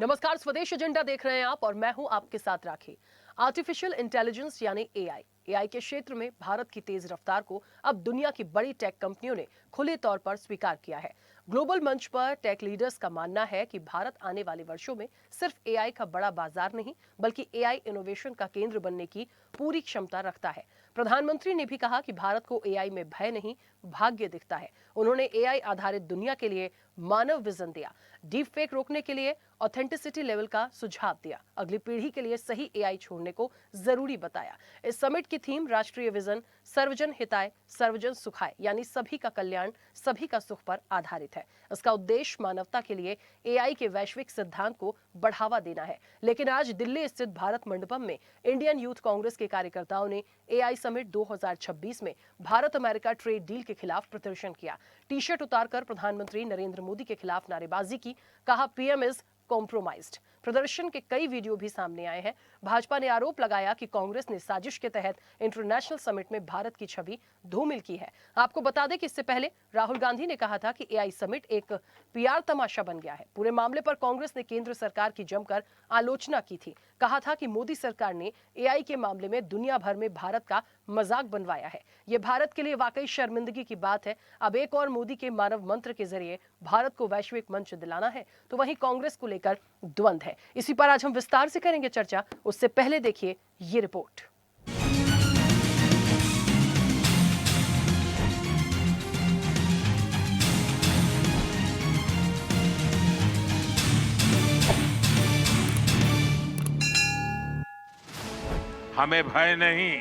नमस्कार, स्वदेश एजेंडा देख रहे हैं आप और मैं हूं आपके साथ राखी। आर्टिफिशियल इंटेलिजेंस यानी एआई के क्षेत्र में भारत की तेज रफ्तार को अब दुनिया की बड़ी टेक कंपनियों ने खुले तौर पर स्वीकार किया है। ग्लोबल मंच पर टेक लीडर्स का मानना है कि भारत आने वाले वर्षों में सिर्फ एआई का बड़ा बाजार नहीं बल्कि एआई इनोवेशन का केंद्र बनने की पूरी क्षमता रखता है। प्रधानमंत्री ने भी कहा कि भारत को एआई में भय नहीं भाग्य दिखता है। उन्होंने एआई आधारित दुनिया के लिए मानव विजन दिया, डीप फेक रोकने के लिए ऑथेंटिसिटी लेवल का सुझाव दिया, अगली पीढ़ी के लिए सही एआई छोड़ने को जरूरी बताया। इस समिट की थीम राष्ट्रीय विजन सर्वजन हिताय सर्वजन सुखाय यानी सभी का कल्याण सभी का सुख पर आधारित है। इसका उद्देश्य मानवता के लिए एआई के वैश्विक सिद्धांत को बढ़ावा देना है। लेकिन आज दिल्ली स्थित भारत मंडपम में इंडियन यूथ कांग्रेस के कार्यकर्ताओं ने एआई समिट 2026 में भारत अमेरिका ट्रेड डील के खिलाफ प्रदर्शन किया। टी शर्ट उतारकर प्रधानमंत्री नरेंद्र मोदी के खिलाफ नारेबाजी की, कहा पीएम इज कॉम्प्रोमाइज्ड। प्रदर्शन के कई वीडियो भी सामने आए हैं। भाजपा ने आरोप लगाया कि कांग्रेस ने साजिश के तहत इंटरनेशनल समिट में भारत की छवि धूमिल की है। आपको बता दें कि इससे पहले राहुल गांधी ने कहा था कि एआई समिट एक पीआर तमाशा बन गया है। पूरे मामले पर कांग्रेस ने केंद्र सरकार की जमकर आलोचना की थी। कहा था कि मोदी सरकार ने एआई के मामले में दुनिया भर में भारत का मजाक बनवाया है। ये भारत के लिए वाकई शर्मिंदगी की बात है। अब एक और मोदी के मानव मंत्र के जरिए भारत को वैश्विक मंच दिलाना है, तो वहीं कांग्रेस को लेकर द्वंद्व है। इसी पर आज हम विस्तार से करेंगे चर्चा। उससे पहले देखिए ये रिपोर्ट। हमें भय नहीं,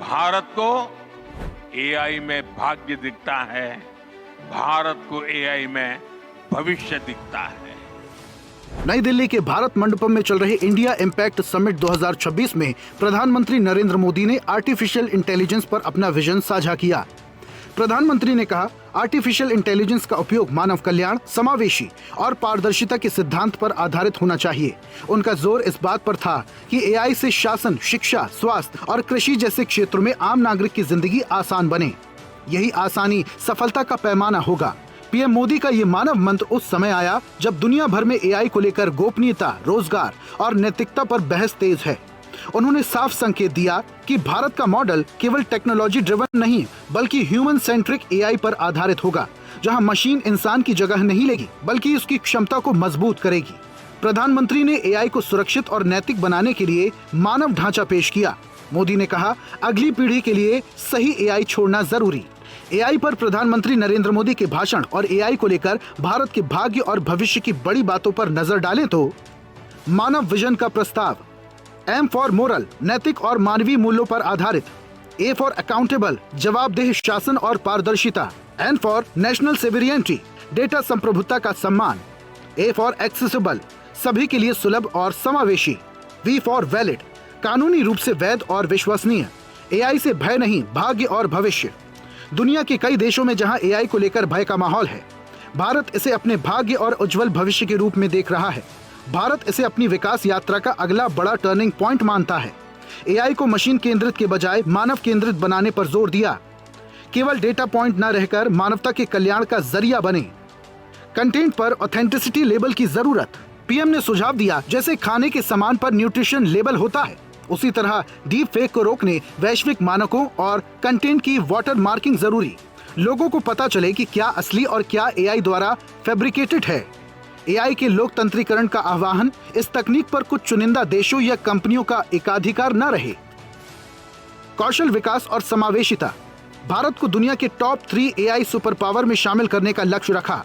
भारत को एआई में भाग्य दिखता है, भारत को एआई में भविष्य दिखता है। नई दिल्ली के भारत मंडपम में चल रहे इंडिया इम्पैक्ट समिट 2026 में प्रधानमंत्री नरेंद्र मोदी ने आर्टिफिशियल इंटेलिजेंस पर अपना विजन साझा किया। प्रधानमंत्री ने कहा, आर्टिफिशियल इंटेलिजेंस का उपयोग मानव कल्याण, समावेशी और पारदर्शिता के सिद्धांत पर आधारित होना चाहिए। उनका जोर इस बात पर था कि एआई से शासन, शिक्षा, स्वास्थ्य और कृषि जैसे क्षेत्रों में आम नागरिक की जिंदगी आसान बने। यही आसानी सफलता का पैमाना होगा। पीएम मोदी का ये मानव मंत्र उस समय आया जब दुनिया भर में एआई को लेकर गोपनीयता, रोजगार और नैतिकता पर बहस तेज है। उन्होंने साफ संकेत दिया कि भारत का मॉडल केवल टेक्नोलॉजी ड्रिवन नहीं बल्कि ह्यूमन सेंट्रिक एआई पर आधारित होगा, जहां मशीन इंसान की जगह नहीं लेगी बल्कि उसकी क्षमता को मजबूत करेगी। प्रधानमंत्री ने एआई को सुरक्षित और नैतिक बनाने के लिए मानव ढांचा पेश किया। मोदी ने कहा, अगली पीढ़ी के लिए सही एआई छोड़ना जरूरी। एआई पर प्रधानमंत्री नरेंद्र मोदी के भाषण और एआई को लेकर भारत के भाग्य और भविष्य की बड़ी बातों पर नजर डालें तो मानव विजन का प्रस्ताव, एम फॉर मोरल, नैतिक और मानवीय मूल्यों पर आधारित, ए फॉर अकाउंटेबल, जवाबदेह शासन और पारदर्शिता, N for national sovereignty, data संप्रभुता का सम्मान, ए फॉर एक्सेसिबल, सभी के लिए सुलभ और समावेशी, वी फॉर वैलिड, कानूनी रूप से वैध और विश्वसनीय, एआई से भय नहीं भाग्य और भविष्य। दुनिया के कई देशों में जहां एआई को लेकर भय का माहौल है, भारत इसे अपने भाग्य और उज्जवल भविष्य के रूप में देख रहा है। भारत इसे अपनी विकास यात्रा का अगला बड़ा टर्निंग पॉइंट मानता है। एआई को मशीन केंद्रित के बजाय मानव केंद्रित बनाने पर जोर दिया। केवल डेटा पॉइंट न रहकर मानवता के कल्याण का जरिया बने। कंटेंट पर ऑथेंटिसिटी लेबल की जरूरत। पीएम ने सुझाव दिया, जैसे खाने के सामान पर न्यूट्रिशन लेबल होता है, उसी तरह डीप फेक को रोकने वैश्विक मानकों और कंटेंट की वाटर मार्किंग जरूरी। लोगों को पता चले कि क्या असली और क्या एआई द्वारा फैब्रिकेटेड है। एआई के लोकतंत्रीकरण का आह्वान, इस तकनीक पर कुछ चुनिंदा देशों या कंपनियों का एकाधिकार न रहे। कौशल विकास और समावेशिता। भारत को दुनिया के टॉप 3 एआई सुपर पावर में शामिल करने का लक्ष्य रखा।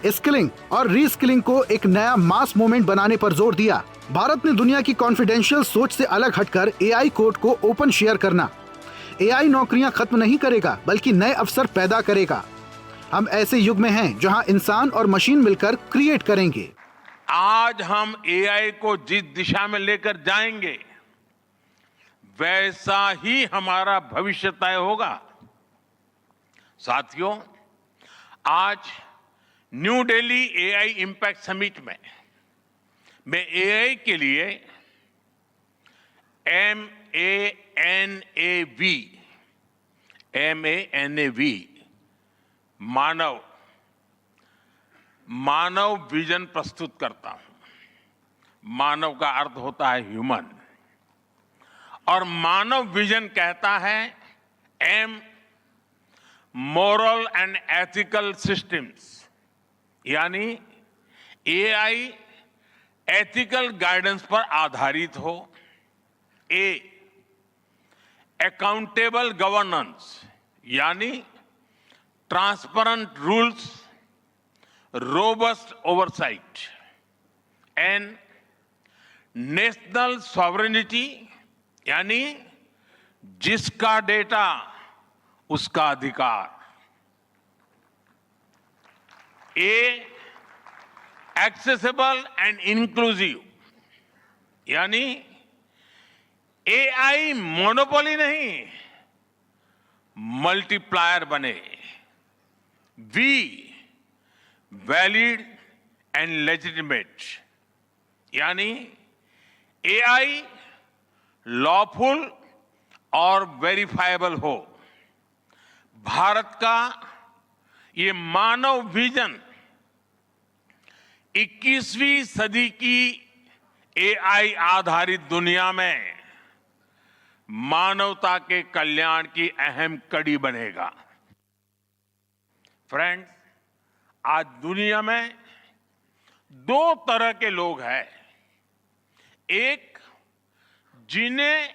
स्किलिंग और रीस्किलिंग को एक नया मास मूवमेंट बनाने पर जोर दिया। भारत ने दुनिया की कॉन्फिडेंशियल सोच से अलग हटकर एआई कोड को ओपन शेयर करना। एआई नौकरियां खत्म नहीं करेगा बल्कि नए अवसर पैदा करेगा। हम ऐसे युग में हैं जहां इंसान और मशीन मिलकर क्रिएट करेंगे। आज हम एआई को जिस दिशा में लेकर जाएंगे वैसा ही हमारा भविष्य तय होगा। साथियों, आज new Delhi AI impact summit में मैं एआई के लिए MANAV मानव विजन प्रस्तुत करता हूं। मानव का अर्थ होता है ह्यूमन, और मानव विजन कहता है M moral and ethical systems, यानी एआई एथिकल गाइडेंस पर आधारित हो। ए अकाउंटेबल गवर्नेंस, यानी transparent rules, robust oversight. N national sovereignty, यानी जिसका डेटा उसका अधिकार। ए एक्सेसिबल एंड इंक्लूसिव, यानी एआई मोनोपोली नहीं, मल्टीप्लायर बने। वी वैलिड एंड लेजिटिमेट, यानी एआई लॉफुल और वेरीफाइबल हो। भारत का ये मानव विजन 21वीं सदी की एआई आधारित दुनिया में मानवता के कल्याण की अहम कड़ी बनेगा। फ्रेंड्स, आज दुनिया में दो तरह के लोग हैं। एक, जिन्हें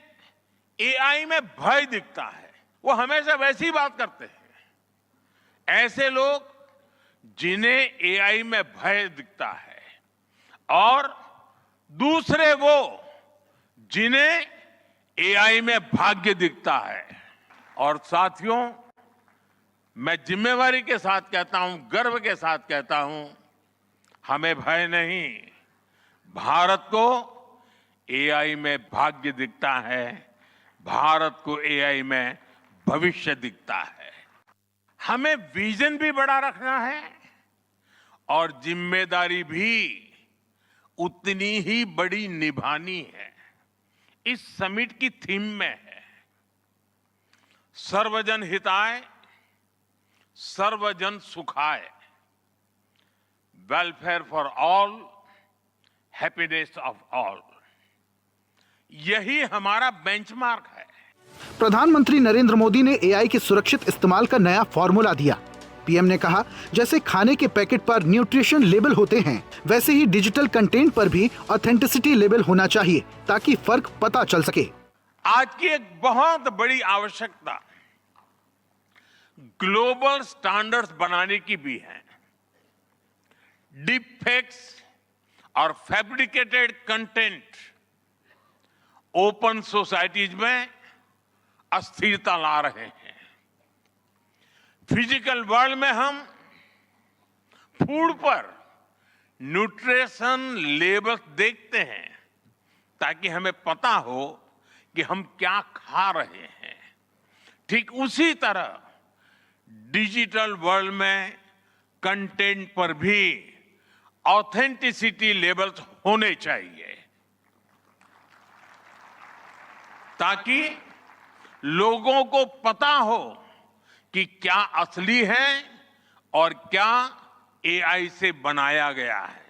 एआई में भय दिखता है, वो हमेशा वैसी बात करते हैं। ऐसे लोग जिन्हें एआई में भय दिखता है, और दूसरे वो जिन्हें एआई में भाग्य दिखता है। और साथियों, मैं जिम्मेवारी के साथ कहता हूं, गर्व के साथ कहता हूं, हमें भय नहीं। भारत को एआई में भाग्य दिखता है, भारत को एआई में भविष्य दिखता है। हमें विजन भी बड़ा रखना है और जिम्मेदारी भी उतनी ही बड़ी निभानी है। इस समिट की थीम में है सर्वजन हिताय, सर्वजन सुखाय, welfare for all, happiness of all. यही हमारा बेंचमार्क है। प्रधानमंत्री नरेंद्र मोदी ने एआई के सुरक्षित इस्तेमाल का नया फॉर्मूला दिया। पीएम ने कहा, जैसे खाने के पैकेट पर न्यूट्रिशन लेबल होते हैं, वैसे ही डिजिटल कंटेंट पर भी ऑथेंटिसिटी लेबल होना चाहिए, ताकि फर्क पता चल सके। आज की एक बहुत बड़ी आवश्यकता ग्लोबल स्टैंडर्ड्स बनाने की भी है। डीप फेक्स और फैब्रिकेटेड कंटेंट ओपन सोसाइटीज में अस्थिरता ला रहे हैं। फिजिकल वर्ल्ड में हम फूड पर न्यूट्रिशन लेबल देखते हैं, ताकि हमें पता हो कि हम क्या खा रहे हैं। ठीक उसी तरह डिजिटल वर्ल्ड में कंटेंट पर भी ऑथेंटिसिटी लेबल्स होने चाहिए, ताकि लोगों को पता हो कि क्या असली है और क्या एआई से बनाया गया है।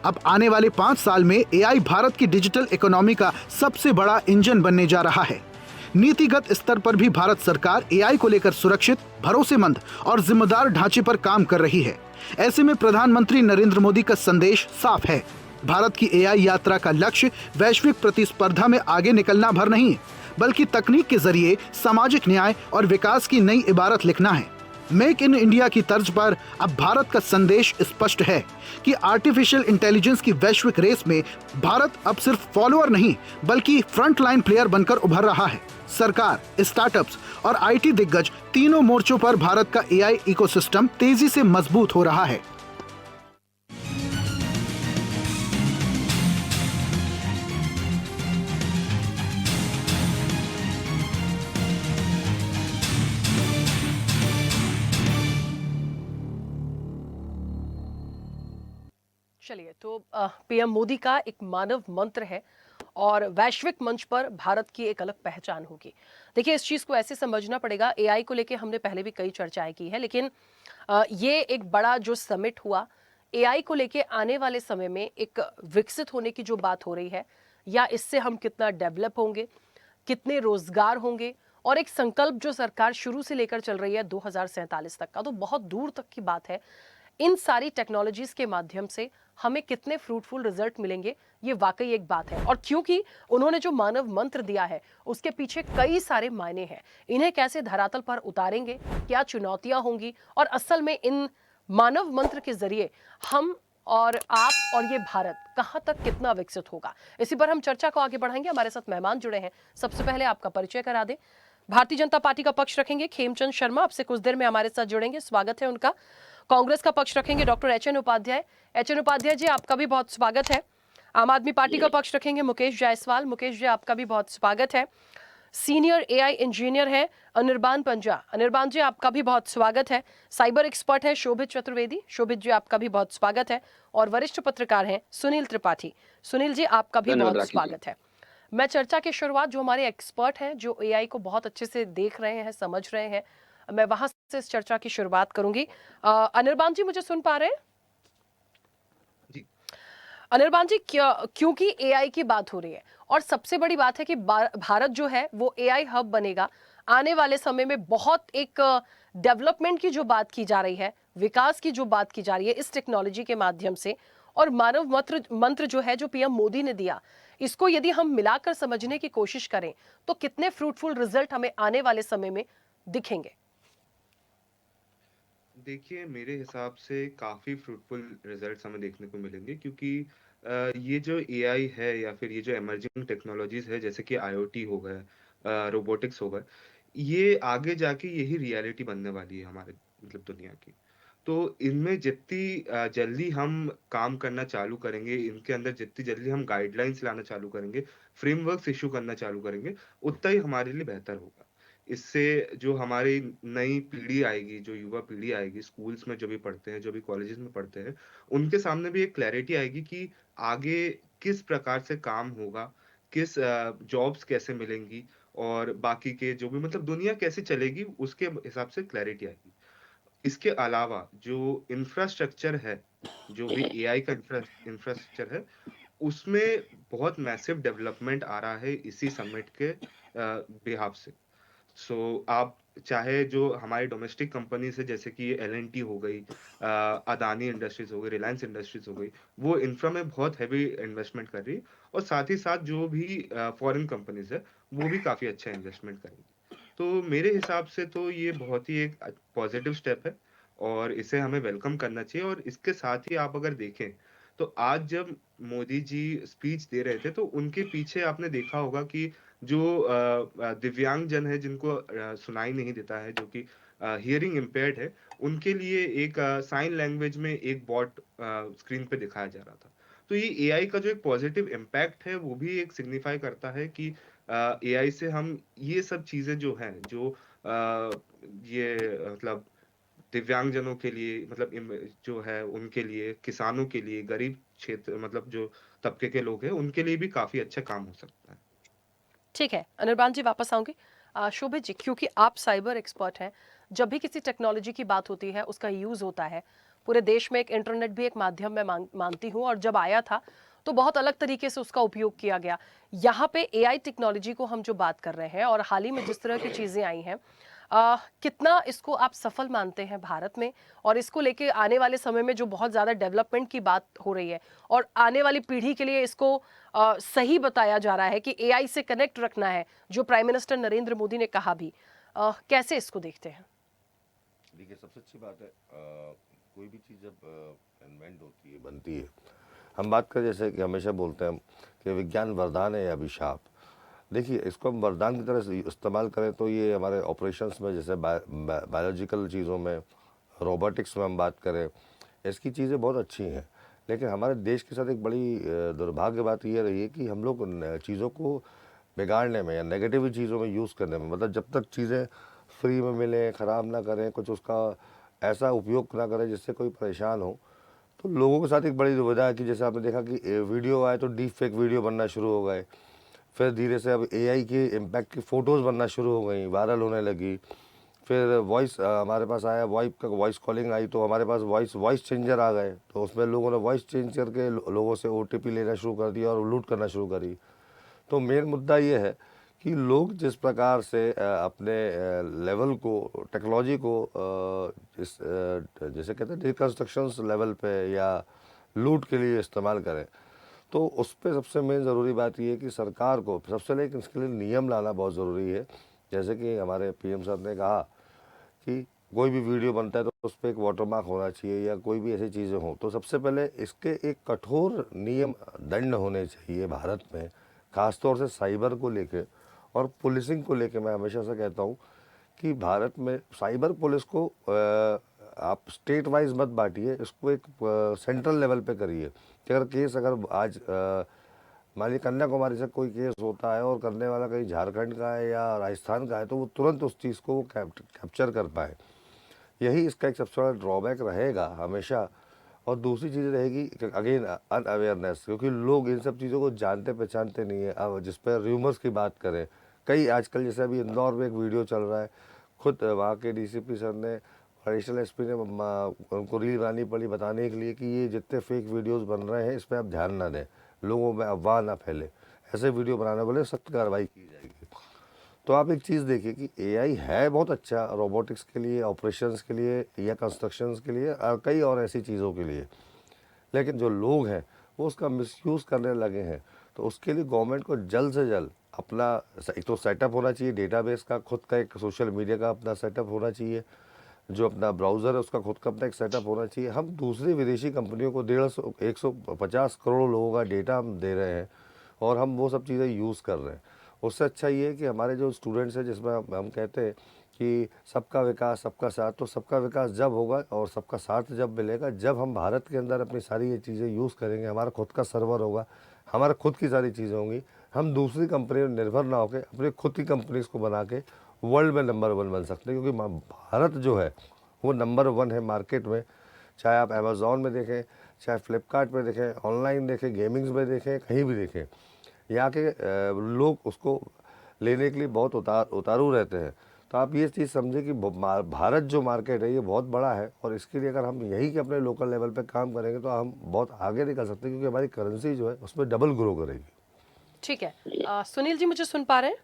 अब आने वाले 5 साल में एआई भारत की डिजिटल इकोनॉमी का सबसे बड़ा इंजन बनने जा रहा है। नीतिगत स्तर पर भी भारत सरकार एआई को लेकर सुरक्षित, भरोसेमंद और जिम्मेदार ढांचे पर काम कर रही है। ऐसे में प्रधानमंत्री नरेंद्र मोदी का संदेश साफ है। भारत की एआई यात्रा का लक्ष्य वैश्विक प्रतिस्पर्धा में आगे निकलना भर नहीं, बल्कि तकनीक के जरिए सामाजिक न्याय और विकास की नई इबारत लिखना है। मेक इन इंडिया की तर्ज पर अब भारत का संदेश स्पष्ट है कि आर्टिफिशियल इंटेलिजेंस की वैश्विक रेस में भारत अब सिर्फ फॉलोअर नहीं, बल्कि फ्रंट लाइन प्लेयर बनकर उभर रहा है। सरकार, स्टार्टअप्स और आईटी दिग्गज तीनों मोर्चों पर भारत का एआई इकोसिस्टम तेजी से मजबूत हो रहा है। चलिए, तो पीएम मोदी का एक मानव मंत्र है और वैश्विक मंच पर भारत की एक अलग पहचान होगी। देखिए, इस चीज को ऐसे समझना पड़ेगा, एआई को लेके हमने पहले भी कई चर्चाएं की है, लेकिन ये एक बड़ा जो समिट हुआ, एआई को लेके आने वाले समय में एक विकसित होने की जो बात हो रही है, या इससे हम कितना डेवलप होंगे, कितने रोजगार होंगे, और एक संकल्प जो सरकार शुरू से लेकर चल रही है 2047 तक का, तो बहुत दूर तक की बात है। इन सारी टेक्नोलॉजीज के माध्यम से हमें कितने फ्रूटफुल रिजल्ट मिलेंगे, ये वाकई एक बात है। और क्योंकि उन्होंने जो मानव मंत्र दिया है उसके पीछे कई सारे मायने हैं, इन्हें कैसे धरातल पर उतारेंगे, क्या चुनौतियां होंगी, और असल में इन मानव मंत्र के जरिए हम और आप और ये भारत कहां तक कितना विकसित होगा, इसी पर हम चर्चा को आगे बढ़ाएंगे। हमारे साथ मेहमान जुड़े हैं, सबसे पहले आपका परिचय करा दें। भारतीय जनता पार्टी का पक्ष रखेंगे खेमचंद शर्मा, आपसे कुछ देर में हमारे साथ जुड़ेंगे, स्वागत है उनका। कांग्रेस का पक्ष रखेंगे doctor HN Upadhyay. HN Upadhyay ji, आपका भी बहुत स्वागत है। आम आदमी पार्टी का पक्ष रखेंगे मुकेश जायसवाल। मुकेश जी, आपका भी बहुत स्वागत है। सीनियर एआई इंजीनियर है अनिर्बान पंजा। अनिर्बान जी, आपका भी बहुत स्वागत है। साइबर एक्सपर्ट है शोभित चतुर्वेदी। शोभित जी, आपका भी बहुत स्वागत है। और वरिष्ठ पत्रकार हैं सुनील त्रिपाठी। सुनील जी, आपका भी बहुत स्वागत है। मैं चर्चा की शुरुआत जो हमारे एक्सपर्ट हैं, जो एआई को बहुत अच्छे से देख रहे हैं, समझ रहे हैं, मैं वहां से इस चर्चा की शुरुआत करूंगी। अनिर्बान जी, मुझे सुन पा रहे हैं? अनिर्बान जी, क्योंकि एआई की बात हो रही है और सबसे बड़ी बात है कि भारत जो है वो एआई हब बनेगा आने वाले समय में, बहुत एक डेवलपमेंट की जो बात की जा रही है, विकास की जो बात की जा रही है इस टेक्नोलॉजी के माध्यम से, और मानव मंत्र जो है जो पीएम मोदी ने दिया, इसको यदि हम मिलाकर समझने की कोशिश करें तो कितने फ्रूटफुल रिजल्ट हमें आने वाले समय में दिखेंगे? देखिए, मेरे हिसाब से काफ़ी फ्रूटफुल रिजल्ट्स हमें देखने को मिलेंगे क्योंकि ये जो एआई है या फिर ये जो इमर्जिंग टेक्नोलॉजीज़ है जैसे कि आईओटी हो गए, रोबोटिक्स हो गए, ये आगे जाके यही रियलिटी बनने वाली है हमारे मतलब दुनिया की। तो इनमें जितनी जल्दी हम काम करना चालू करेंगे, इनके अंदर जितनी जल्दी हम गाइडलाइंस लाना चालू करेंगे, फ्रेमवर्क्स इश्यू करना चालू करेंगे, उतना ही हमारे लिए बेहतर होगा। इससे जो हमारी नई पीढ़ी आएगी, जो युवा पीढ़ी आएगी, स्कूल्स में जो भी पढ़ते हैं, जो भी कॉलेजेस में पढ़ते हैं, उनके सामने भी एक क्लैरिटी आएगी कि आगे किस प्रकार से काम होगा, किस जॉब्स कैसे मिलेंगी और बाकी के जो भी मतलब दुनिया कैसे चलेगी, उसके हिसाब से क्लैरिटी आएगी। इसके अलावा जो इंफ्रास्ट्रक्चर है, जो भी एआई का इंफ्रास्ट्रक्चर है, उसमें बहुत मैसिव डेवलपमेंट आ रहा है इसी समिट के बिहाफ से। आप चाहे जो हमारी डोमेस्टिक कंपनीज़ है जैसे कि एल&टी हो गई, अदानी इंडस्ट्रीज़ हो गई, रिलायंस इंडस्ट्रीज़ हो गई, वो इंफ्रा में बहुत हेवी इन्वेस्टमेंट कर रही है और साथ ही साथ जो भी फॉरेन कंपनीज़ है, वो भी काफ़ी अच्छा इन्वेस्टमेंट करेंगी। तो मेरे हिसाब से तो ये बहुत ही एक पॉजिटिव स्टेप है और इसे हमें वेलकम करना चाहिए और इसके साथ ही आप अगर देखें, तो आज जब मोदी जी स्पीच दे रहे थे, तो उनके पीछे आपने देखा होगा कि जो दिव्यांगजन है जिनको सुनाई नहीं देता है, जो कि हियरिंग इम्पेयर्ड है, उनके लिए एक साइन लैंग्वेज में एक बॉट स्क्रीन पे दिखाया जा रहा था। तो ये एआई का जो एक पॉजिटिव इम्पैक्ट है, वो भी एक सिग्निफाई करता है कि एआई से हम ये सब चीज़ें जो हैं, जो ये मतलब दिव्यांगजनों के लिए मतलब जो है उनके लिए, किसानों के लिए, गरीब क्षेत्र मतलब जो तबके के लोग हैं, उनके लिए भी काफ़ी अच्छा काम हो सकता है। ठीक है, अनिर्बान जी वापस आऊंगी। शोभित जी, क्योंकि आप साइबर एक्सपर्ट हैं, जब भी किसी टेक्नोलॉजी की बात होती है, उसका यूज होता है पूरे देश में, एक इंटरनेट भी एक माध्यम मैं मानती हूँ, और जब आया था तो बहुत अलग तरीके से उसका उपयोग किया गया। यहाँ पे एआई टेक्नोलॉजी को हम जो बात कर रहे हैं और हाल ही में जिस तरह की चीजें आई हैं, कितना इसको आप सफल मानते हैं भारत में, और इसको लेके आने वाले समय में जो बहुत ज़्यादा डेवलपमेंट की बात हो रही है और आने वाली पीढ़ी के लिए इसको सही बताया जा रहा है कि एआई से कनेक्ट रखना है, जो प्राइम मिनिस्टर नरेंद्र मोदी ने कहा भी, कैसे इसको देखते हैं? देखिए, सबसे अच्छी बात है कोई भी चीज़ जब इन्वेंट होती है, बनती है, हम बात करें जैसे कि हमेशा बोलते हैं कि विज्ञान वरदान है या अभिशाप। देखिए, इसको हम वरदान की तरह से इस्तेमाल करें तो ये हमारे ऑपरेशंस में, जैसे बायोलॉजिकल चीज़ों में, रोबोटिक्स में हम बात करें, इसकी चीज़ें बहुत अच्छी हैं। लेकिन हमारे देश के साथ एक बड़ी दुर्भाग्य बात ये रही है कि हम लोग चीज़ों को बिगाड़ने में या नेगेटिव चीज़ों में यूज़ करने में, मतलब जब तक चीज़ें फ्री में मिलें, ख़राब ना करें, कुछ उसका ऐसा उपयोग ना करें जिससे कोई परेशान हो। तो लोगों के साथ एक बड़ी दुविधा है कि जैसे आपने देखा कि वीडियो आए तो डीप फेक वीडियो बनना शुरू हो गए, फिर धीरे से अब एआई के इम्पैक्ट की फ़ोटोज़ बनना शुरू हो गई, वायरल होने लगी, फिर वॉइस हमारे पास आया, वॉइस कॉलिंग आई तो हमारे पास वॉइस चेंजर आ गए, तो उसमें लोगों ने वॉइस चेंज करके लोगों से OTP लेना शुरू कर दिया और लूट करना शुरू करी। तो मेन मुद्दा ये है कि लोग जिस प्रकार से अपने लेवल को, टेक्नोलॉजी को जैसे कहते हैं डिकन्स्ट्रक्शंस लेवल पे या लूट के लिए इस्तेमाल करें, तो उस पर सबसे मेन ज़रूरी बात ये है कि सरकार को सबसे पहले इसके लिए नियम लाना बहुत ज़रूरी है। जैसे कि हमारे PM साहब ने कहा कि कोई भी वीडियो बनता है तो उस पर एक वाटरमार्क होना चाहिए या कोई भी ऐसी चीज़ें हों, तो सबसे पहले इसके एक कठोर नियम दंड होने चाहिए भारत में, ख़ासतौर से साइबर को लेके और पुलिसिंग को लेके। मैं हमेशा से कहता हूँ कि भारत में साइबर पुलिस को आप स्टेट वाइज मत बांटिए, इसको एक सेंट्रल लेवल पे करिए कि अगर आज मान लीजिए कन्याकुमारी से कोई केस होता है और करने वाला कहीं झारखंड का है या राजस्थान का है, तो वो तुरंत उस चीज़ को वो कैप्चर कर पाए। यही इसका एक सबसे बड़ा ड्रॉबैक रहेगा हमेशा। और दूसरी चीज़ रहेगी अगेन अनअवेयरनेस, क्योंकि लोग इन सब चीज़ों को जानते पहचानते नहीं है। अब जिस पर र्यूमर्स की बात करें, कई आजकल जैसे अभी इंदौर में एक वीडियो चल रहा है, खुद वहाँ के DCP सर ने, एडिशनल SP ने उनको रील बनानी पड़ी बताने के लिए कि ये जितने फेक वीडियोस बन रहे हैं इस पर आप ध्यान ना दें, लोगों में अफवाह ना फैले, ऐसे वीडियो बनाने वाले सख्त कार्रवाई की जाएगी। तो आप एक चीज़ देखिए कि AI है बहुत अच्छा रोबोटिक्स के लिए, ऑपरेशंस के लिए या कंस्ट्रक्शंस के लिए और कई और ऐसी चीज़ों के लिए, लेकिन जो लोग हैं वो उसका मिसयूज़ करने लगे हैं। तो उसके लिए गवर्नमेंट को जल्द से जल्द अपना एक तो सेटअप होना चाहिए, डेटाबेस का, खुद का एक सोशल मीडिया का अपना सेटअप होना चाहिए, जो अपना ब्राउज़र है उसका खुद का अपना एक सेटअप होना चाहिए। हम दूसरी विदेशी कंपनियों को 150 करोड़ लोगों का डेटा हम दे रहे हैं और हम वो सब चीज़ें यूज़ कर रहे हैं। उससे अच्छा ये है कि हमारे जो स्टूडेंट्स हैं, जिसमें हम कहते हैं कि सबका विकास सबका साथ, तो सबका विकास जब होगा और सबका साथ जब मिलेगा जब हम भारत के अंदर अपनी सारी ये चीज़ें यूज़ करेंगे, हमारा खुद का सर्वर होगा, हमारा खुद की सारी चीज़ें होंगी, हम दूसरी कंपनी पर निर्भर ना होकर अपनी खुद की कंपनीज़ को बना के वर्ल्ड में नंबर 1 बन सकते हैं। क्योंकि भारत जो है वो नंबर 1 है मार्केट में, चाहे आप अमेज़ॉन में देखें, चाहे फ्लिपकार्ट में देखें, ऑनलाइन देखें, गेमिंग्स में देखें, कहीं भी देखें, यहाँ के लोग उसको लेने के लिए बहुत उतारू रहते हैं। तो आप ये चीज़ समझें कि भारत जो मार्केट है ये बहुत बड़ा है और इसके लिए अगर हम यही के अपने लोकल लेवल पे काम करेंगे तो हम बहुत आगे निकल सकते हैं, क्योंकि हमारी करेंसी जो है उसमें डबल ग्रो करेगी। ठीक है। सुनील जी, मुझे सुन पा रहे हैं?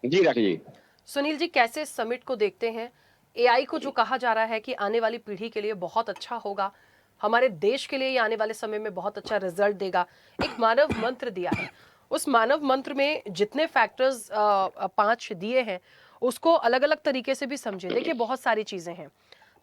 जी राखी जी। सुनील जी, कैसे समिट को देखते हैं? AI को जो कहा जा रहा है कि आने वाली पीढ़ी के लिए बहुत अच्छा होगा, हमारे देश के लिए ये आने वाले समय में बहुत अच्छा रिजल्ट देगा, एक मानव मंत्र दिया है। उस मानव मंत्र में जितने फैक्टर्स 5 दिए हैं उसको अलग अलग तरीके से भी समझे। देखिए, बहुत सारी चीजें हैं।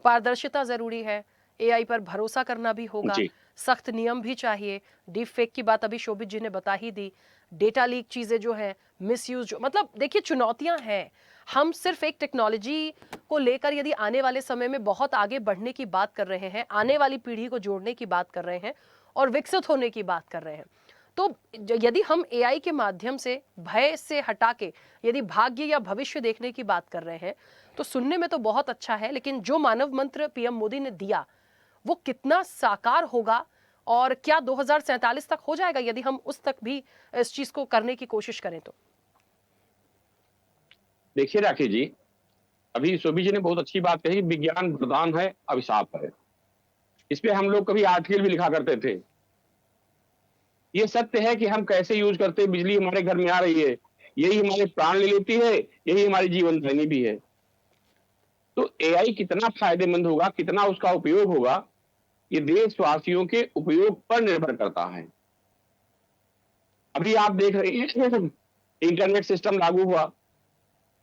पारदर्शिता जरूरी है, AI पर भरोसा करना भी होगा, जी। सख्त नियम भी चाहिए, डीप फेक की बात अभी शोभित जी ने बता ही दी, डेटा लीक चीजें जो है, मिसयूज जो, मतलब देखिए चुनौतियां हैं। हम सिर्फ एक टेक्नोलॉजी को लेकर यदि आने वाले समय में बहुत आगे बढ़ने की बात कर रहे हैं, आने वाली पीढ़ी को जोड़ने की बात कर रहे हैं और विकसित होने की बात कर रहे हैं, तो यदि हम AI के माध्यम से भय से हटा के यदि भाग्य या भविष्य देखने की बात कर रहे हैं तो सुनने में तो बहुत अच्छा है, लेकिन जो मानव मंत्र PM मोदी ने दिया वो कितना साकार होगा और क्या 2047 तक हो जाएगा यदि हम उस तक भी इस चीज को करने की कोशिश करें तो? देखिए राखी जी, अभी शोभी जी ने बहुत अच्छी बात कही, विज्ञान वरदान है, अभिशाप है। इस पे हम लोग कभी आर्टिकल भी लिखा करते थे। ये सत्य है कि हम कैसे यूज करते हैं। बिजली हमारे घर में आ रही है, यही हमारे प्राण ले लेती है, यही हमारी जीवन दैनी भी है। तो AI कितना फायदेमंद होगा, कितना उसका उपयोग होगा, ये देशवासियों के उपयोग पर निर्भर करता है। अभी आप देख रहे हैं इंटरनेट सिस्टम लागू हुआ,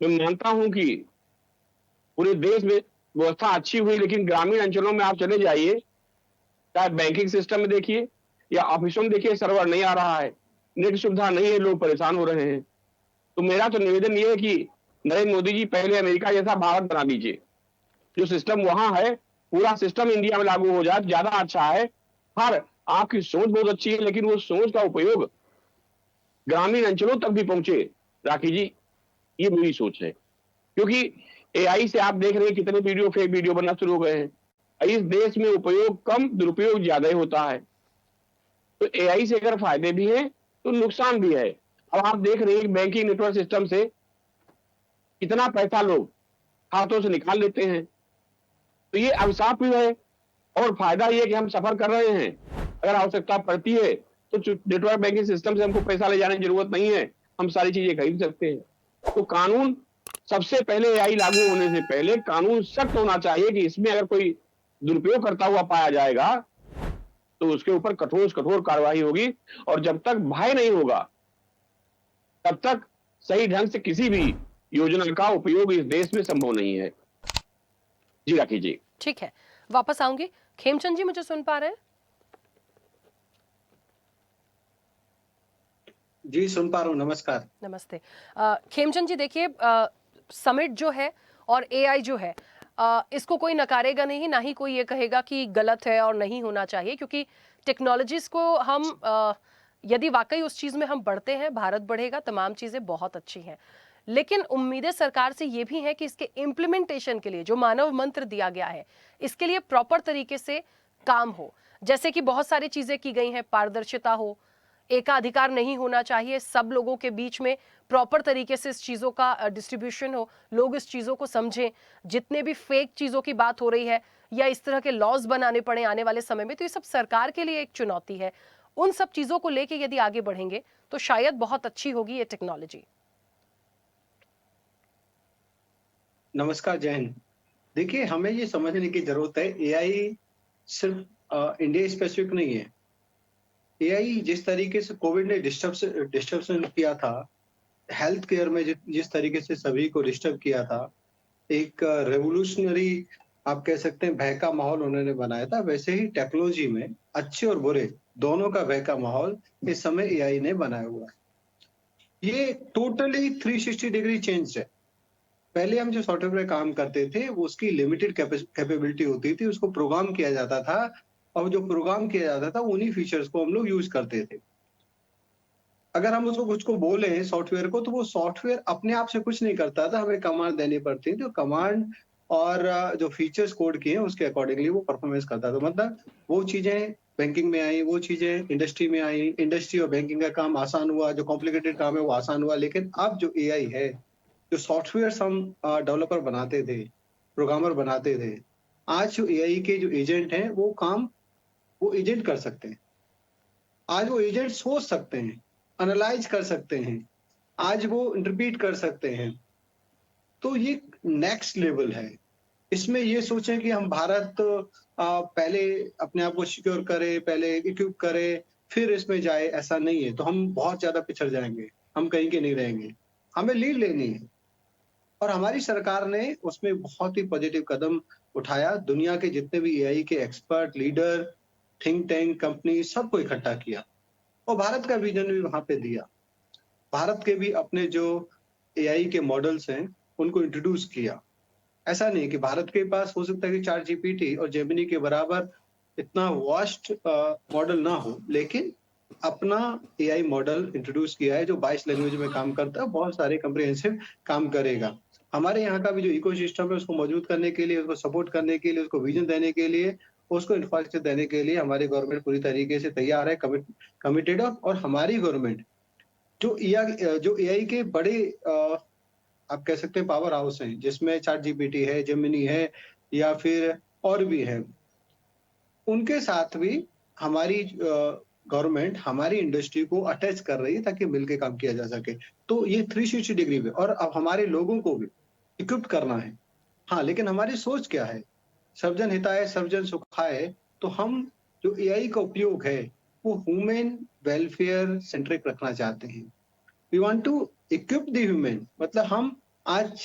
मैं मानता हूं कि पूरे देश में व्यवस्था अच्छी हुई, लेकिन ग्रामीण अंचलों में आप चले जाइए, चाहे बैंकिंग सिस्टम में देखिए या ऑफिसों में देखिए, सर्वर नहीं आ रहा है, नेट सुविधा नहीं है, लोग परेशान हो रहे हैं। तो मेरा तो निवेदन ये है कि नरेंद्र मोदी जी पहले अमेरिका जैसा भारत बना दीजिए, जो सिस्टम वहां है पूरा सिस्टम इंडिया में लागू हो जाए, ज्यादा अच्छा है। हर आपकी सोच बहुत अच्छी है, लेकिन वो सोच का उपयोग ग्रामीण अंचलों तक भी पहुंचे। राखी जी, ये मेरी सोच है, क्योंकि AI से आप देख रहे हैं कितने वीडियो, फेक वीडियो बनना शुरू हो गए हैं। इस देश में उपयोग कम, दुरुपयोग ज्यादा ही होता है। तो AI से अगर फायदे भी हैं तो नुकसान भी है। अब आप देख रहे हैं बैंकिंग नेटवर्क सिस्टम से कितना पैसा लोग हाथों से निकाल लेते हैं। तो ये अभिशाप भी है और फायदा ये है कि हम सफर कर रहे हैं। अगर आवश्यकता पड़ती है तो नेटवर्क बैंकिंग सिस्टम से हमको पैसा ले जाने की जरूरत नहीं है, हम सारी चीजें खरीद सकते हैं। तो कानून सबसे पहले एआई लागू होने से पहले कानून सख्त होना चाहिए कि इसमें अगर कोई दुरुपयोग करता हुआ पाया जाएगा तो उसके ऊपर कठोर से कठोर कार्रवाई होगी। और जब तक भय नहीं होगा तब तक सही ढंग से किसी भी योजना का उपयोग इस देश में संभव नहीं है। जी राखी जी। ठीक है, वापस आऊंगी। खेमचंद जी, मुझे सुन पा रहे हैं? जी सुन पा रहा हूँ, नमस्कार। नमस्ते। खेमचंद जी, देखिए, समिट जो है और एआई जो है, इसको कोई नकारेगा नहीं, ना ही कोई ये कहेगा कि गलत है और नहीं होना चाहिए, क्योंकि टेक्नोलॉजीज को हम यदि वाकई उस चीज में हम बढ़ते हैं, भारत बढ़ेगा, तमाम चीजें बहुत अच्छी हैं। लेकिन उम्मीदें सरकार से ये भी है कि इसके इम्प्लीमेंटेशन के लिए जो मानव मंत्र दिया गया है, इसके लिए प्रॉपर तरीके से काम हो। जैसे कि बहुत सारी चीजें की गई हैं, पारदर्शिता हो, एकाधिकार नहीं होना चाहिए, सब लोगों के बीच में प्रॉपर तरीके से इस चीज़ों का डिस्ट्रीब्यूशन हो, लोग इस चीज़ों को समझें। जितने भी फेक चीज़ों की बात हो रही है या इस तरह के लॉज बनाने पड़े आने वाले समय में, तो ये सब सरकार के लिए एक चुनौती है। उन सब चीज़ों को लेके यदि आगे बढ़ेंगे तो शायद बहुत अच्छी होगी ये टेक्नोलॉजी। नमस्कार, जय हिंद। देखिए, हमें ये समझने की जरूरत है, एआई सिर्फ इंडिया स्पेसिफिक नहीं है। एआई जिस तरीके से कोविड ने डिस्टर्बेंस किया था, हेल्थ केयर में जिस तरीके से सभी को डिस्टर्ब किया था, एक रेवोल्यूशनरी आप कह सकते हैं भय का माहौल उन्होंने बनाया था, वैसे ही टेक्नोलॉजी में अच्छे और बुरे दोनों का भय का माहौल इस समय एआई ने बनाया हुआ है। ये टोटली 360 डिग्री चेंज है। पहले हम जो सॉफ्टवेयर में काम करते थे वो उसकी लिमिटेड कैपेबिलिटी होती थी, उसको प्रोग्राम किया जाता था और जो प्रोग्राम किया जाता था उन्हीं फीचर्स को हम लोग यूज करते थे। अगर हम उसको कुछ को बोले सॉफ्टवेयर को, तो वो सॉफ्टवेयर अपने आप से कुछ नहीं करता था, हमें कमांड देनी पड़ती थी। तो कमांड और जो फीचर्स कोड किए उसके अकॉर्डिंगली वो परफॉर्मेंस करता था। मतलब वो चीजें बैंकिंग में आई, वो चीजें इंडस्ट्री में आई, इंडस्ट्री और बैंकिंग का काम आसान हुआ, जो कॉम्प्लिकेटेड काम है वो आसान हुआ। लेकिन अब जो एआई है, जो सॉफ्टवेयर हम डेवलपर बनाते थे, प्रोग्रामर बनाते थे, आज जो एआई के जो एजेंट हैं वो काम वो एजेंट कर सकते हैं। आज वो एजेंट सोच सकते हैं, एनालाइज कर सकते हैं, आज वो इंटरप्रीट कर सकते हैं। तो ये नेक्स्ट लेवल है। इसमें ये सोचें कि हम भारत पहले अपने आप को सिक्योर करे, पहले इक्विप करे, फिर इसमें जाए, ऐसा नहीं है। तो हम बहुत ज्यादा पिछड़ जाएंगे, हम कहीं के नहीं रहेंगे। हमें लीड लेनी है और हमारी सरकार ने उसमें बहुत ही पॉजिटिव कदम उठाया। दुनिया के जितने भी एआई के expert, leader, think tank, company, सबको इकट्ठा किया और भारत का विजन भी वहां पे दिया। भारत के भी अपने जो एआई के मॉडल्स हैं उनको इंट्रोड्यूस किया। ऐसा नहीं कि भारत के पास हो सकता है कि चैट जीपीटी और जेमिनी के बराबर इतना वास्ट मॉडल ना हो, लेकिन अपना एआई मॉडल इंट्रोड्यूस किया है जो 22 लैंग्वेज में काम करता है, बहुत सारे कम्प्रिहेंसिव काम करेगा। हमारे यहाँ का भी जो इकोसिस्टम है उसको मजबूत करने के लिए, उसको सपोर्ट करने के लिए, उसको विजन देने के लिए, उसको इंफ्रास्ट्रक्चर देने के लिए हमारी गवर्नमेंट पूरी तरीके से तैयार है, कमिटेड। और हमारी गवर्नमेंट जो एआई के बड़े आप कह सकते हैं पावर हाउस हैं, जिसमें चैट जीपीटी है, जेमिनी है या फिर और भी है, उनके साथ भी हमारी गवर्नमेंट हमारी इंडस्ट्री को अटैच कर रही है ताकि मिलकर काम किया जा सके। तो ये 360 डिग्री पे, और अब हमारे लोगों को भी इक्विप करना है। हाँ, लेकिन हमारी सोच क्या है? सर्वजन हिताय सर्वजन सुखाय। तो हम जो एआई का उपयोग है वो ह्यूमन वेलफेयर सेंट्रिक रखना चाहते हैं। We want to equip the human, मतलब हम आज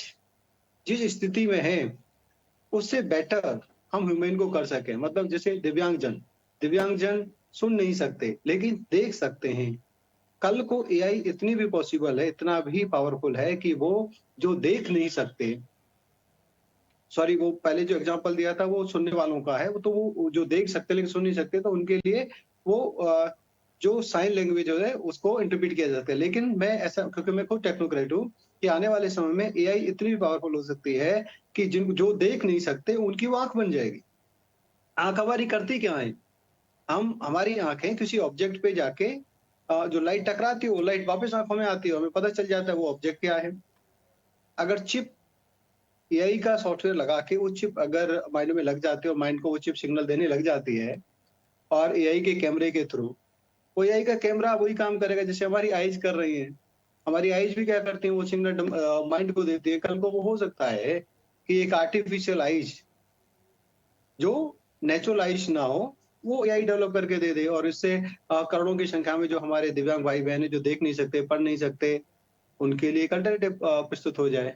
जिस स्थिति में हैं उससे बेटर हम ह्यूमन को कर सकें। मतलब जैसे दिव्यांगजन सुन नहीं सकते लेकिन देख सकते हैं। कल को एआई इतनी भी पॉसिबल है, इतना भी पावरफुल है कि वो जो देख नहीं सकते, सॉरी वो पहले जो एग्जांपल दिया था वो सुनने वालों का है, तो वो जो देख सकते लेकिन सुन नहीं सकते, तो उनके लिए वो जो साइन लैंग्वेज है उसको इंटरप्रेट किया जाता है। लेकिन मैं ऐसा, क्योंकि मैं खुद टेक्नोक्रेट हूँ, कि आने वाले समय में एआई इतनी भी पावरफुल हो सकती है कि जो देख नहीं सकते उनकी वो आंख बन जाएगी। आंख हमारी करती क्या है? हमारी आंखें किसी ऑब्जेक्ट पे जाके जो लाइट टकराती है वो लाइट वापस आंखों में आती है, हमें पता चल जाता है वो ऑब्जेक्ट क्या है। अगर चिप एआई का सॉफ्टवेयर लगा के वो चिप अगर माइंड में लग जाती है और माइंड को वो चिप सिग्नल देने लग जाती है, और एआई के कैमरे के थ्रू वो एआई का कैमरा वही काम करेगा जैसे हमारी आईज कर रही हैं। हमारी आईज भी क्या करती हैं, वो सिग्नल माइंड को देती है। कल को वो हो सकता है कि एक आर्टिफिशियल आईज जो नेचुरल आईज ना हो, वो एआई डेवलप करके दे दे, और इससे करोड़ों की संख्या में जो हमारे दिव्यांग भाई बहन है, जो देख नहीं सकते, पढ़ नहीं सकते, उनके लिए एक अल्टरनेटिव प्रस्तुत हो जाए।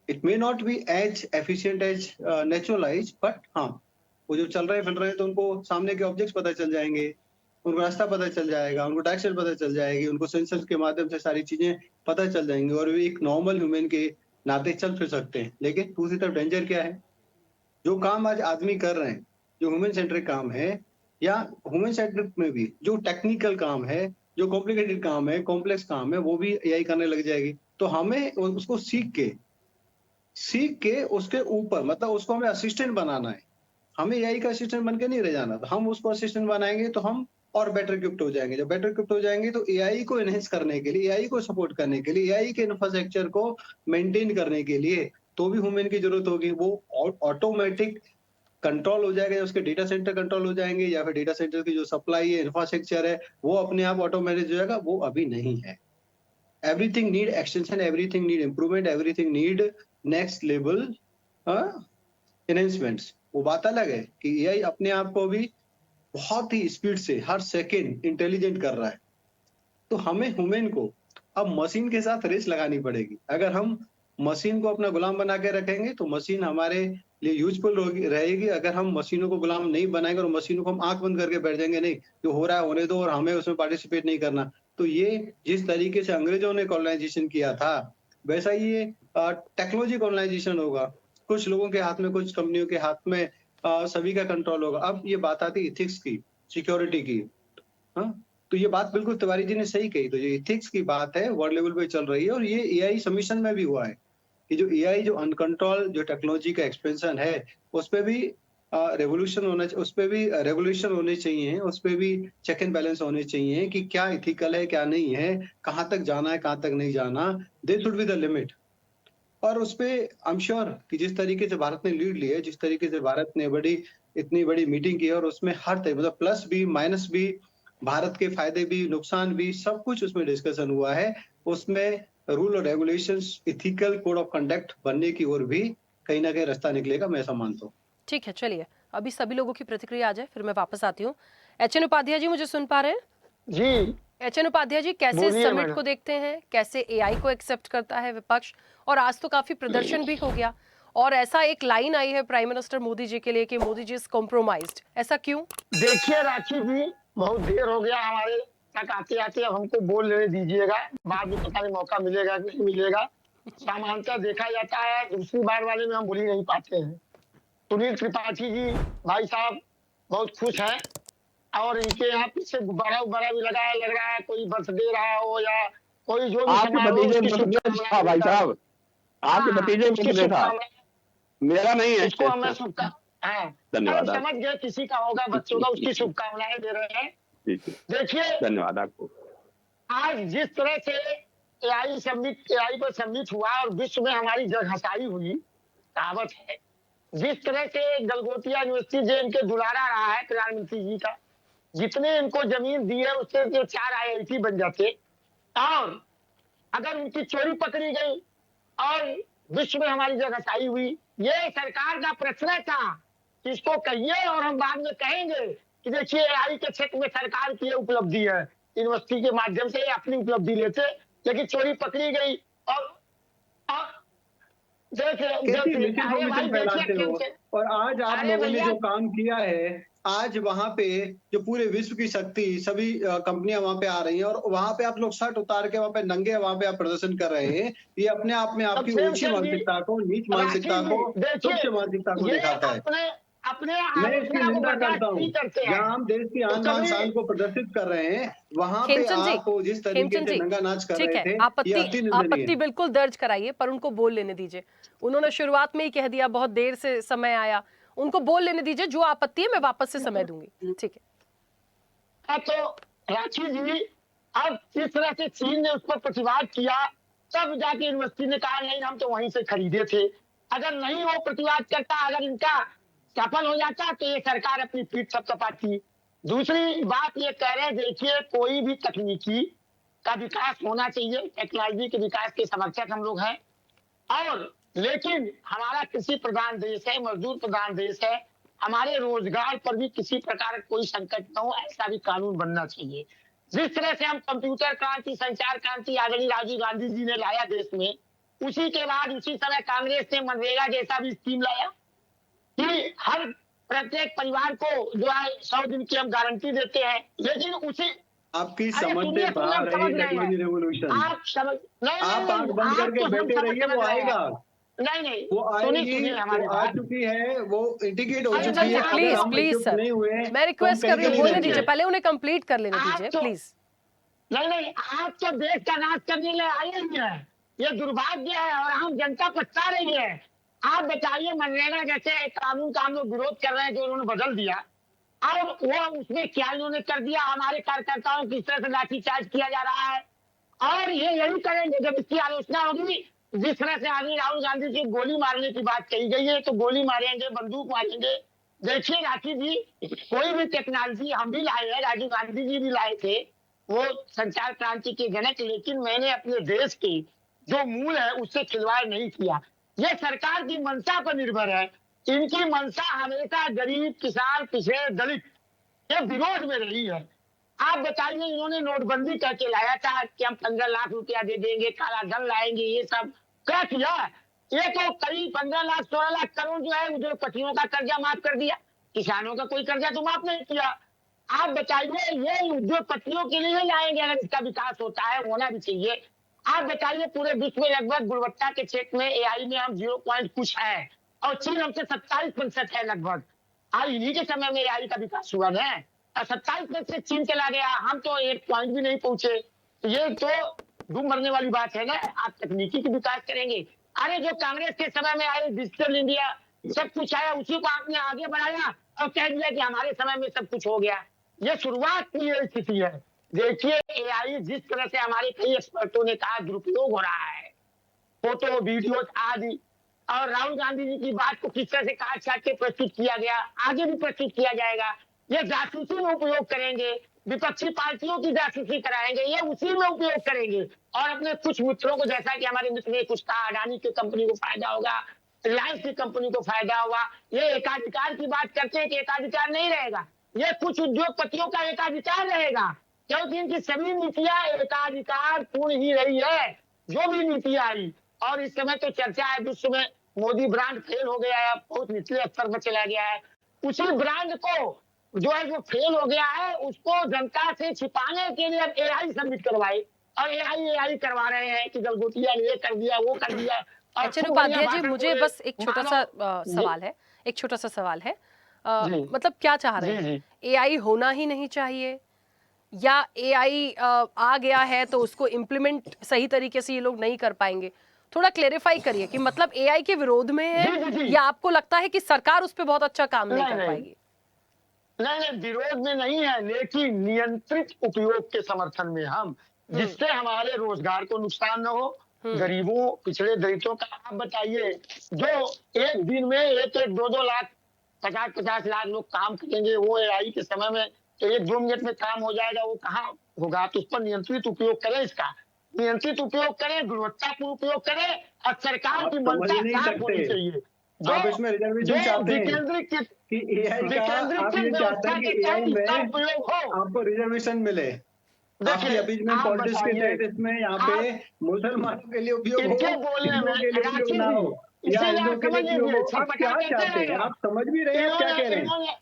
It may not be as efficient as natural eyes, but हाँ, वो जो चल रहे हैं फिर रहे हैं तो उनको सामने के ऑब्जेक्ट्स पता चल जाएंगे, उनको रास्ता पता चल जाएगा, उनको डायरेक्शन पता चल जाएगी, उनको सेंसर्स के माध्यम से सारी चीजें पता चल जाएंगी, और वे एक नॉर्मल ह्यूमन के नाते चल फिर सकते हैं। लेकिन दूसरी तरफ डेंजर क्या है, जो काम आज आदमी कर रहे हैं, जो ह्यूमन सेंट्रिक काम है, या ह्यूमन सेंट्रिक में भी जो टेक्निकल काम है, जो कॉम्प्लिकेटेड काम है, कॉम्प्लेक्स काम है, वो भी एआई करने लग जाएगी। तो हमें उसको सीख के उसके ऊपर, मतलब उसको हमें असिस्टेंट बनाना है। हमें एआई का असिस्टेंट बन के नहीं रह जाना। तो हम उसको असिस्टेंट बनाएंगे तो हम और बेटर इक्विप्ड हो जाएंगे। जब बेटर इक्विप्ड हो जाएंगे तो एआई को एनहेंस करने के लिए, एआई को सपोर्ट करने के लिए, एआई के इंफ्रास्ट्रक्चर को मेंटेन करने के लिए तो भी ह्यूमन की जरूरत होगी। वो ऑटोमेटिक कंट्रोल हो जाएगा, उसके डेटा सेंटर कंट्रोल हो जाएंगे, या फिर डेटा सेंटर की जो सप्लाई है, इंफ्रास्ट्रक्चर है, वो अपने आप ऑटोमेटिक हो जाएगा। वो अभी नहीं है। Everything need extension, everything need improvement, everything need next level enhancements. वो बात अलग है कि एआई अपने आप को भी बहुत ही स्पीड से हर सेकेंड इंटेलिजेंट कर रहा है। तो हमें ह्यूमन को अब मशीन के साथ रेस लगानी पड़ेगी। अगर हम मशीन को अपना गुलाम बना के रखेंगे तो मशीन हमारे लिए यूजफुल रहेगी। अगर हम मशीनों को गुलाम नहीं बनाएंगे और मशीनों को हम आंख बंद करके बैठ जाएंगे, नहीं जो हो रहा है होने दो और हमें उसमें पार्टिसिपेट नहीं करना, तो ये जिस तरीके से अंग्रेजों ने कॉलोनाइजेशन किया था, वैसा ही ये टेक्नोलॉजी कॉलोनाइजेशन होगा। कुछ लोगों के हाथ में, कुछ कंपनियों के हाथ में सभी का कंट्रोल होगा। अब ये बात आती है इथिक्स की, सिक्योरिटी की। हाँ, तो ये बात बिल्कुल तिवारी जी ने सही कही। तो ये इथिक्स की बात है, वर्ल्ड लेवल पे चल रही है, और ये एआई सबमिशन में भी हुआ है कि जो एआई, जो अनकंट्रोल जो टेक्नोलॉजी का एक्सपेंशन है, उस पे भी रेवोल्यूशन होना, उस पे भी रेगुलेशन होने चाहिए, उस पे भी चेक एंड बैलेंस होने चाहिए कि क्या इथिकल है, क्या नहीं है, कहाँ तक जाना है, कहाँ तक नहीं जाना। They should be the limit. और उस पे आई एम श्योर कि जिस तरीके से भारत ने लीड ली है, जिस तरीके से भारत ने इतनी बड़ी मीटिंग की है, और उसमें हर तरह, मतलब प्लस भी माइनस भी, भारत के फायदे भी नुकसान भी, सब कुछ उसमें डिस्कशन हुआ है। उसमें रूल और regulations, ethical code of conduct बनने की ओर भी कहीं ना कहीं रास्ता निकलेगा, मैं ऐसा मानता हूँ। ठीक है, चलिए अभी सभी लोगों की प्रतिक्रिया आ जाए, फिर मैं वापस आती हूँ। एचएन उपाध्याय जी, मुझे सुन पा रहे हैं? जी एचएन उपाध्याय जी, कैसे बोलिए समिट मैडम। को देखते हैं? कैसे एआई को एक्सेप्ट करता है विपक्ष? और आज तो काफी प्रदर्शन भी हो गया, और ऐसा एक लाइन आई है प्राइम मिनिस्टर मोदी जी के लिए कि मोदी जी इज कॉम्प्रोमाइज्ड। ऐसा क्यों? देखिए राखी जी, बहुत देर हो गया हमारे तक आते आते, अब हमको बोल लेने दीजिएगा, बाद में पता नहीं मौका मिलेगा कि नहीं मिलेगा। सामान्यतः देखा जाता है दूसरी बार वाले में हम बोल ही नहीं पाते हैं। सुनील त्रिपाठी जी भाई साहब बहुत खुश हैं, और इनके यहाँ पीछे गुब्बारा भी लगा है, लग रहा है कोई बर्थडे रहा हो या कोई जो भी आपके समारोह, भतीजे उसकी बर्थडे था शुभकामनाएं भाई देता है। साहब, आपके हाँ, भतीजे उसकी बर्थडे था, शुभकामनाएं, मेरा नहीं है। उसको हमें हाँ, धन्यवाद हम आप। समझ गए किसी का होगा, बच्चों का, उसकी शुभकामनाएं दे रहे हैं। ठीक है, देखिए धन्यवाद आपको। आज जिस तरह से एआई पर सबमिट हुआ और विश्व में हमारी जगहसाई हुई, कहावत है, जिस तरह से गलगोटिया यूनिवर्सिटी जो इनके दुलारा रहा है प्रधानमंत्री जी का, जितने इनको जमीन दी है उससे जो 4 आईआईटी बन जाते, और अगर उनकी चोरी पकड़ी गई और विश्व में हमारी जगहसाई हुई, ये सरकार का प्रश्न था। इसको कहिए और हम बाद में कहेंगे कि देखिए एआई के क्षेत्र में सरकार की उपलब्धि है, यूनिवर्सिटी के माध्यम से अपनी उपलब्धि लेते, लेकिन चोरी पकड़ी गई। और कैसी मिसइन्फॉर्मेशन फैलाते हो। और आज आप लोगों ने जो काम किया है, आज वहां पे जो पूरे विश्व की शक्ति, सभी कंपनियां वहां पे आ रही हैं, और वहां पे आप लोग शर्ट उतार के वहां पे नंगे वहां पे आप प्रदर्शन कर रहे हैं। ये अपने आप में आपकी ऊंची मानसिकता को, नीच मानसिकता को, तुच्छ मानसिकता को दिखाता है। मैं इसकी निंदा करता हूँ। जहाँ हम देश की आन बान शान को प्रदर्शित कर रहे हैं, वहां पे आप जिस तरीके से नंगा नाच कर रहे थे, ये अति निंदनीय है। आपत्ति बिल्कुल दर्ज कराइए, पर उनको बोल लेने दीजिए। उन्होंने शुरुआत में ही कह दिया बहुत देर से समय आया, उनको बोल लेने दीजिए। जो आपत्ति है मैं वापस से समय दूंगी। ठीक है। तो राखी जी, अब जिस तरह से चीन ने उस पर प्रतिवाद किया, तब जाके यूनिवर्सिटी ने कहा नहीं हम तो वहीं से खरीदे थे। अगर नहीं वो प्रतिवाद करता, अगर इनका सफल हो जाता तो ये सरकार अपनी पीठ थपथपाती। दूसरी बात ये कह रहे हैं, देखिए कोई भी तकनीकी का विकास होना चाहिए, टेक्नोलॉजी के विकास के समर्थक हम लोग हैं, और लेकिन हमारा कृषि प्रधान देश है, मजदूर प्रधान देश है, हमारे रोजगार पर भी किसी प्रकार का कोई संकट न हो, ऐसा भी कानून बनना चाहिए। जिस तरह से हम कंप्यूटर क्रांति, संचार क्रांति आदरणीय राजीव गांधी जी ने लाया देश में, उसी के बाद उसी समय कांग्रेस ने मनरेगा जैसा भी स्कीम लाया कि हर प्रत्येक परिवार को जो है 100 दिन की हम गारंटी देते हैं, लेकिन उसी आपकी अरे समझ सुनिए, से बाहर है समझ ये रहे हैं। Technology revolution. आप समझ नहीं आप नहीं आंख नहीं, बंद आप करके तो हम बैठे सब रहिए, समझ वो रहे हैं। आएगा, नहीं नहीं, वो आएगी, सुनिए हमारी वो आ बात। चुकी है, वो इंटीग्रेट हो अरे चुकी है। सर, अगर प्लीज हम प्लीज equipped सर, नहीं हुए मैं तो हम रिक्वेस्ट कर कहीं रही हूँ, नहीं बोलने रहेंगे। दीजिए, पहले उन्हें कंप्लीट कर लेने आप दीजिए तो प्लीज। नहीं नहीं, आप तो देश का नाश करने के लिए आए ही हैं। ये दुर्भाग्य है और आम जनता पछता रही है। आप बताइए, मनरेगा जैसे कानून का हम लोग विरोध कर रहे हैं जो उन्होंने बदल दिया, और वो उसमें क्या इन्होंने कर दिया, हमारे कार्यकर्ताओं की इस तरह से लाठीचार्ज किया जा रहा है, और ये यही करेंगे जब इसकी आलोचना होगी। जिस तरह से आदरणीय राहुल गांधी की गोली मारने की बात कही गई है, तो गोली मारेंगे, बंदूक मारेंगे। देखिए राखी जी, कोई भी टेक्नोलॉजी हम भी लाए हैं, राजीव गांधी जी भी लाए थे, वो संचार क्रांति के जनक, लेकिन मैंने अपने देश के जो मूल है उससे खिलवाड़ नहीं किया। ये सरकार की मंशा पर निर्भर है। इनकी मंशा हमेशा गरीब, किसान, पिछड़े, दलित के विरोध में रही है। आप बताइए, इन्होंने नोटबंदी करके लाया था कि हम 15 लाख रुपया दे देंगे, काला धन लाएंगे, ये सब क्या किया? ये तो करीब 15 लाख 16 लाख करोड़ जो है उद्योगपतियों का कर्जा माफ कर दिया, किसानों का कोई कर्जा तो माफ नहीं किया। आप बताइए, ये उद्योगपतियों के लिए लाएंगे अगर इसका विकास होता है, होना भी चाहिए। आप बताइए, पूरे विश्व में लगभग गुणवत्ता के क्षेत्र में एआई में हम 0 पॉइंट कुछ है, और चीन हमसे 27% है लगभग। आज इन्हीं के समय में एआई का विकास हुआ है, 27% चीन चला गया, हम तो 1 पॉइंट भी नहीं पहुंचे। ये तो डूब मरने वाली बात है ना। आप तकनीकी का विकास करेंगे, अरे जो कांग्रेस के समय में आए डिजिटल इंडिया सब कुछ आया, उसी को आपने आगे बढ़ाया और कह दिया कि हमारे समय में सब कुछ हो गया। ये शुरुआत की ये स्थिति है। देखिए एआई जिस तरह से हमारे कई एक्सपर्टों ने कहा दुरुपयोग हो रहा है, फोटो वीडियो आदि, और राहुल गांधी जी की बात को किस तरह से काट छाट के प्रस्तुत किया गया, आगे भी प्रस्तुत किया जाएगा। ये जासूसी में उपयोग करेंगे, विपक्षी पार्टियों की जासूसी कराएंगे, ये उसी में उपयोग करेंगे, और अपने कुछ मित्रों को, जैसा कि हमारे मित्र ने कुछ कहा, अडानी की कंपनी को फायदा होगा, रिलायंस की कंपनी को फायदा होगा। ये एकाधिकार की बात करते हैं कि एकाधिकार नहीं रहेगा, ये कुछ उद्योगपतियों का एकाधिकार रहेगा, क्योंकि इनकी सभी नीतियां एकाधिकार पूर्ण ही रही है, जो भी नीतियां आई। और इस समय तो चर्चा है विश्व में, मोदी ब्रांड फेल हो गया है, बहुत निचले स्तर पर चला गया है। उसी ब्रांड को जो है जो फेल हो गया है, उसको जनता से छिपाने के लिए अब एआई सबमिट करवाए, और एआई करवा रहे हैं कि गलगोटिया ने ये कर दिया, वो कर दिया। और अच्छा खूब उपाध्याय बढ़िया जी, भाषण मुझे बोले, बस एक छोटा सा मानो- सवाल है, एक छोटा सा सवाल है। जी। मतलब क्या चाह रहे जी, हैं, एआई होना ही नहीं चाहिए, या एआई आ गया है तो उसको इम्प्लीमेंट सही तरीके से ये लोग नहीं कर पाएंगे? थोड़ा क्लेरिफाई करिए कि मतलब एआई के विरोध में जी, है, जी। या आपको लगता है कि सरकार उस पर बहुत अच्छा काम नहीं कर नहीं। पाएगी? नहीं, विरोध में नहीं है, लेकिन नियंत्रित उपयोग के समर्थन में हम, जिससे हमारे रोजगार को नुकसान न हो, गरीबों, पिछड़े दलितों का। आप बताइए, जो एक दिन में 1-2 लाख 50-50 लाख लोग काम करेंगे, वो एआई के समय में तो 1-2 मिनट में काम हो जाएगा, वो कहाँ होगा? तो उस पर नियंत्रित उपयोग करें, इसका नियंत्रित उपयोग करें, गुणवत्तापूर्ण उपयोग करें, और सरकार आप की समझ ही मंशा नहीं साफ होनी सकते। चाहिए। आप इसमें रिजर्वेशन चाहते हैं विकेंद्रीकृत कि एआई का, आप ये चाहते हैं कि एआई में आपको रिजर्वेशन मिले। आपकी अबीजमेंट पॉलिटिक्स के तहत इसमें यहाँ पे मुसलमानों के लिए उपयोग हो, इनके बोलने हिंदुओं के लिए उपयोग ना हो, या हिंदुओं के लिए उपयोग हो। आप क्या चाहते हैं? आप समझ भी रहे हैं आप क्या कह रहे हैं?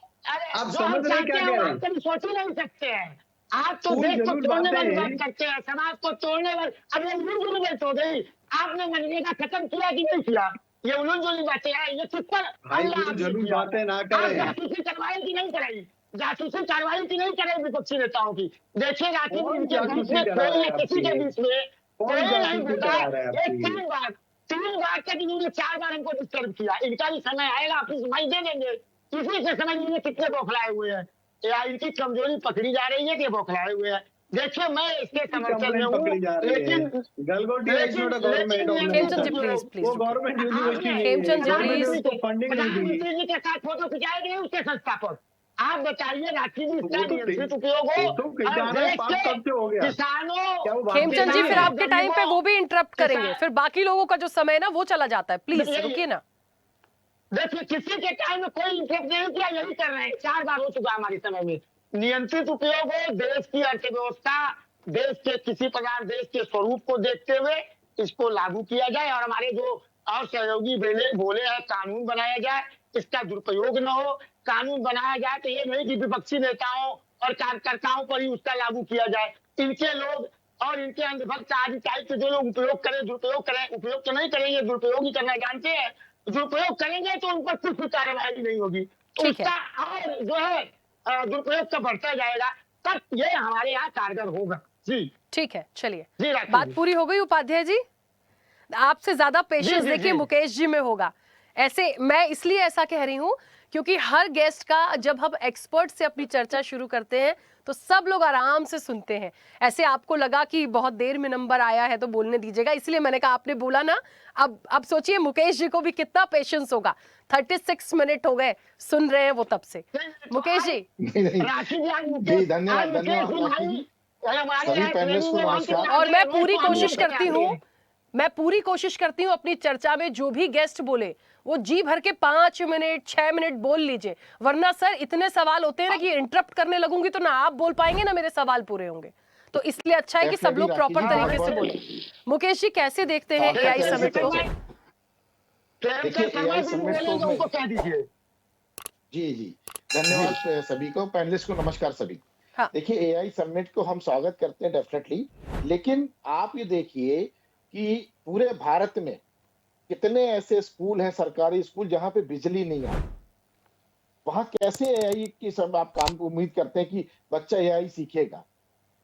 आप समझ रहे हैं क्या कह रहे हैं? कभी सोच ही नहीं सकते हैं। आप तो कोई देश को जरूर तोड़ने वाली बातें बात हैं। करते हैं, समाज को तोड़ने वाली। अब ये उलझुली बात हो गई। आपने मनरेगा खत्म किया कि नहीं किया? ये उलझुली बातें हैं, ये किस पर भाई हमला कोई आपने जरूर किया? बातें ना आप करें। जासूसी करवाई कि नहीं कराई? जासूसी कार्रवाई की नहीं कराई विपक्षी नेताओं की? देखिए राखी कौन इनके बीच जासूसी में करा कोई रहा है या किसी के आपकी? बीच में कौन कोई नहीं जासूसी घुसा। करा रहा है ये आपकी? 3 बार तक इन्होंने 4 बार हमको डिस्टर्ब किया। इनका भी समय आएगा, अपनी सुनाई दे देंगे। इसी से समझ लीजिए कितने बौखलाए हुए हैं, या इनकी कमजोरी पकड़ी जा रही है कि बौखलाए हुए हैं। देखिए मैं इसके समर्थन में कंप्लेंट हूँ, पकड़ी जा रही है। लेकिन Galgotia is not a government Khemchand ji organisation. Please वो रुकिए। गवर्नमेंट यूनिवर्सिटी नहीं है। खेमचंद जी, गवर्नमेंट ने प्लीज। उसको फंडिंग नहीं दी। प्रधानमंत्री जी के साथ फोटो खिंचाए गए उसके संस्थापक। आप बताइए राखी जी, इसका वो तो नियंत्रित उपयोग हो फोटो और खिंचाना देश पाप के कब से हो गया? किसानों, क्या वो बात खेमचंद जी नहीं फिर है? आपके टाइम पे वो भी इंटरप्ट करेंगे, फिर बाकी लोगों का जो समय है ना वो चला जाता है। प्लीज यही- रुकिए ना। देखिए किसी के टाइम में कोई इंटरेस्ट नहीं किया, यही कर रहे हैं, 4 बार हो चुका हमारे समय में। नियंत्रित उपयोग हो, देश की अर्थव्यवस्था, देश के किसी प्रकार देश के स्वरूप को देखते हुए इसको लागू किया जाए और हमारे जो और सहयोगी बोले हैं कानून बनाया जाए, इसका दुरुपयोग न हो। कानून बनाया जाए तो ये नहीं कि विपक्षी नेताओं और कार्यकर्ताओं पर ही उसका लागू किया जाए। इनके लोग और इनके अंधभक्त आदि टाइप के जो लोग उपयोग करें, दुरुपयोग करें, उपयोग तो नहीं करेंगे, दुरुपयोग ही करना जानते हैं, दुरुपयोग करेंगे तो उन पर कुछ भी कार्रवाई नहीं होगी, तो ठीक है। उसका और जो है दुरुपयोग का बढ़ता जाएगा, तब ये हमारे यहाँ कारगर होगा। जी ठीक है, चलिए जी राखी बात जी। पूरी हो गई। उपाध्याय जी आपसे ज्यादा पेशेंस जी, जी, देखिए जी। मुकेश जी में होगा। ऐसे मैं इसलिए ऐसा कह रही हूं क्योंकि हर गेस्ट का जब हम एक्सपर्ट से अपनी चर्चा शुरू करते हैं तो सब लोग आराम से सुनते हैं। ऐसे आपको लगा कि बहुत देर में नंबर आया है तो बोलने दीजिएगा, इसलिए मैंने कहा आपने बोला ना। अब सोचिए मुकेश जी को भी कितना पेशेंस होगा। 36 मिनट हो गए सुन रहे हैं वो तब से। मुकेश जी नहीं नहीं राखी जी आज जी, मुकेश धन्यवाद मुकेश धन्यवाद जी राखी भाई जी। हमारे सभी यहाँ पैनलिस्ट ट्रेनिंग को में हम नमस्कार। कितना और मैं रोज पूरी 5 कोशिश मिनट करती आते हूँ हैं। मैं पूरी कोशिश करती हूँ अपनी चर्चा में जो भी गेस्ट बोले वो जी भर के 5 मिनट 6 मिनट बोल लीजिए, वरना सर इतने सवाल होते हैं ना कि इंटरप्ट करने लगूंगी तो ना आप बोल पाएंगे ना मेरे सवाल पूरे होंगे। तो इसलिए अच्छा है कि सब डेफिनेटली लोग राखी प्रॉपर जी, तरीके बहुत से बहुत बोले। मुकेश जी कैसे देखते हैं सार्थक एआई है समिट इसी को? तरह से। देखिए प्रेमचंद एआई शर्मा जी समिट को बोलेंगे, मैं उनको कह दीजिए। जी जी धन्यवाद सभी को, पैनलिस्ट को नमस्कार सभी। हाँ देखिए एआई समिट को हम स्वागत करते हैं डेफिनेटली, लेकिन आप ये देखिए कि पूरे भारत में कितने ऐसे स्कूल हैं, सरकारी स्कूल, जहां पे बिजली नहीं है। वहां कैसे एआई की सब आप काम उम्मीद करते हैं कि बच्चा एआई सीखेगा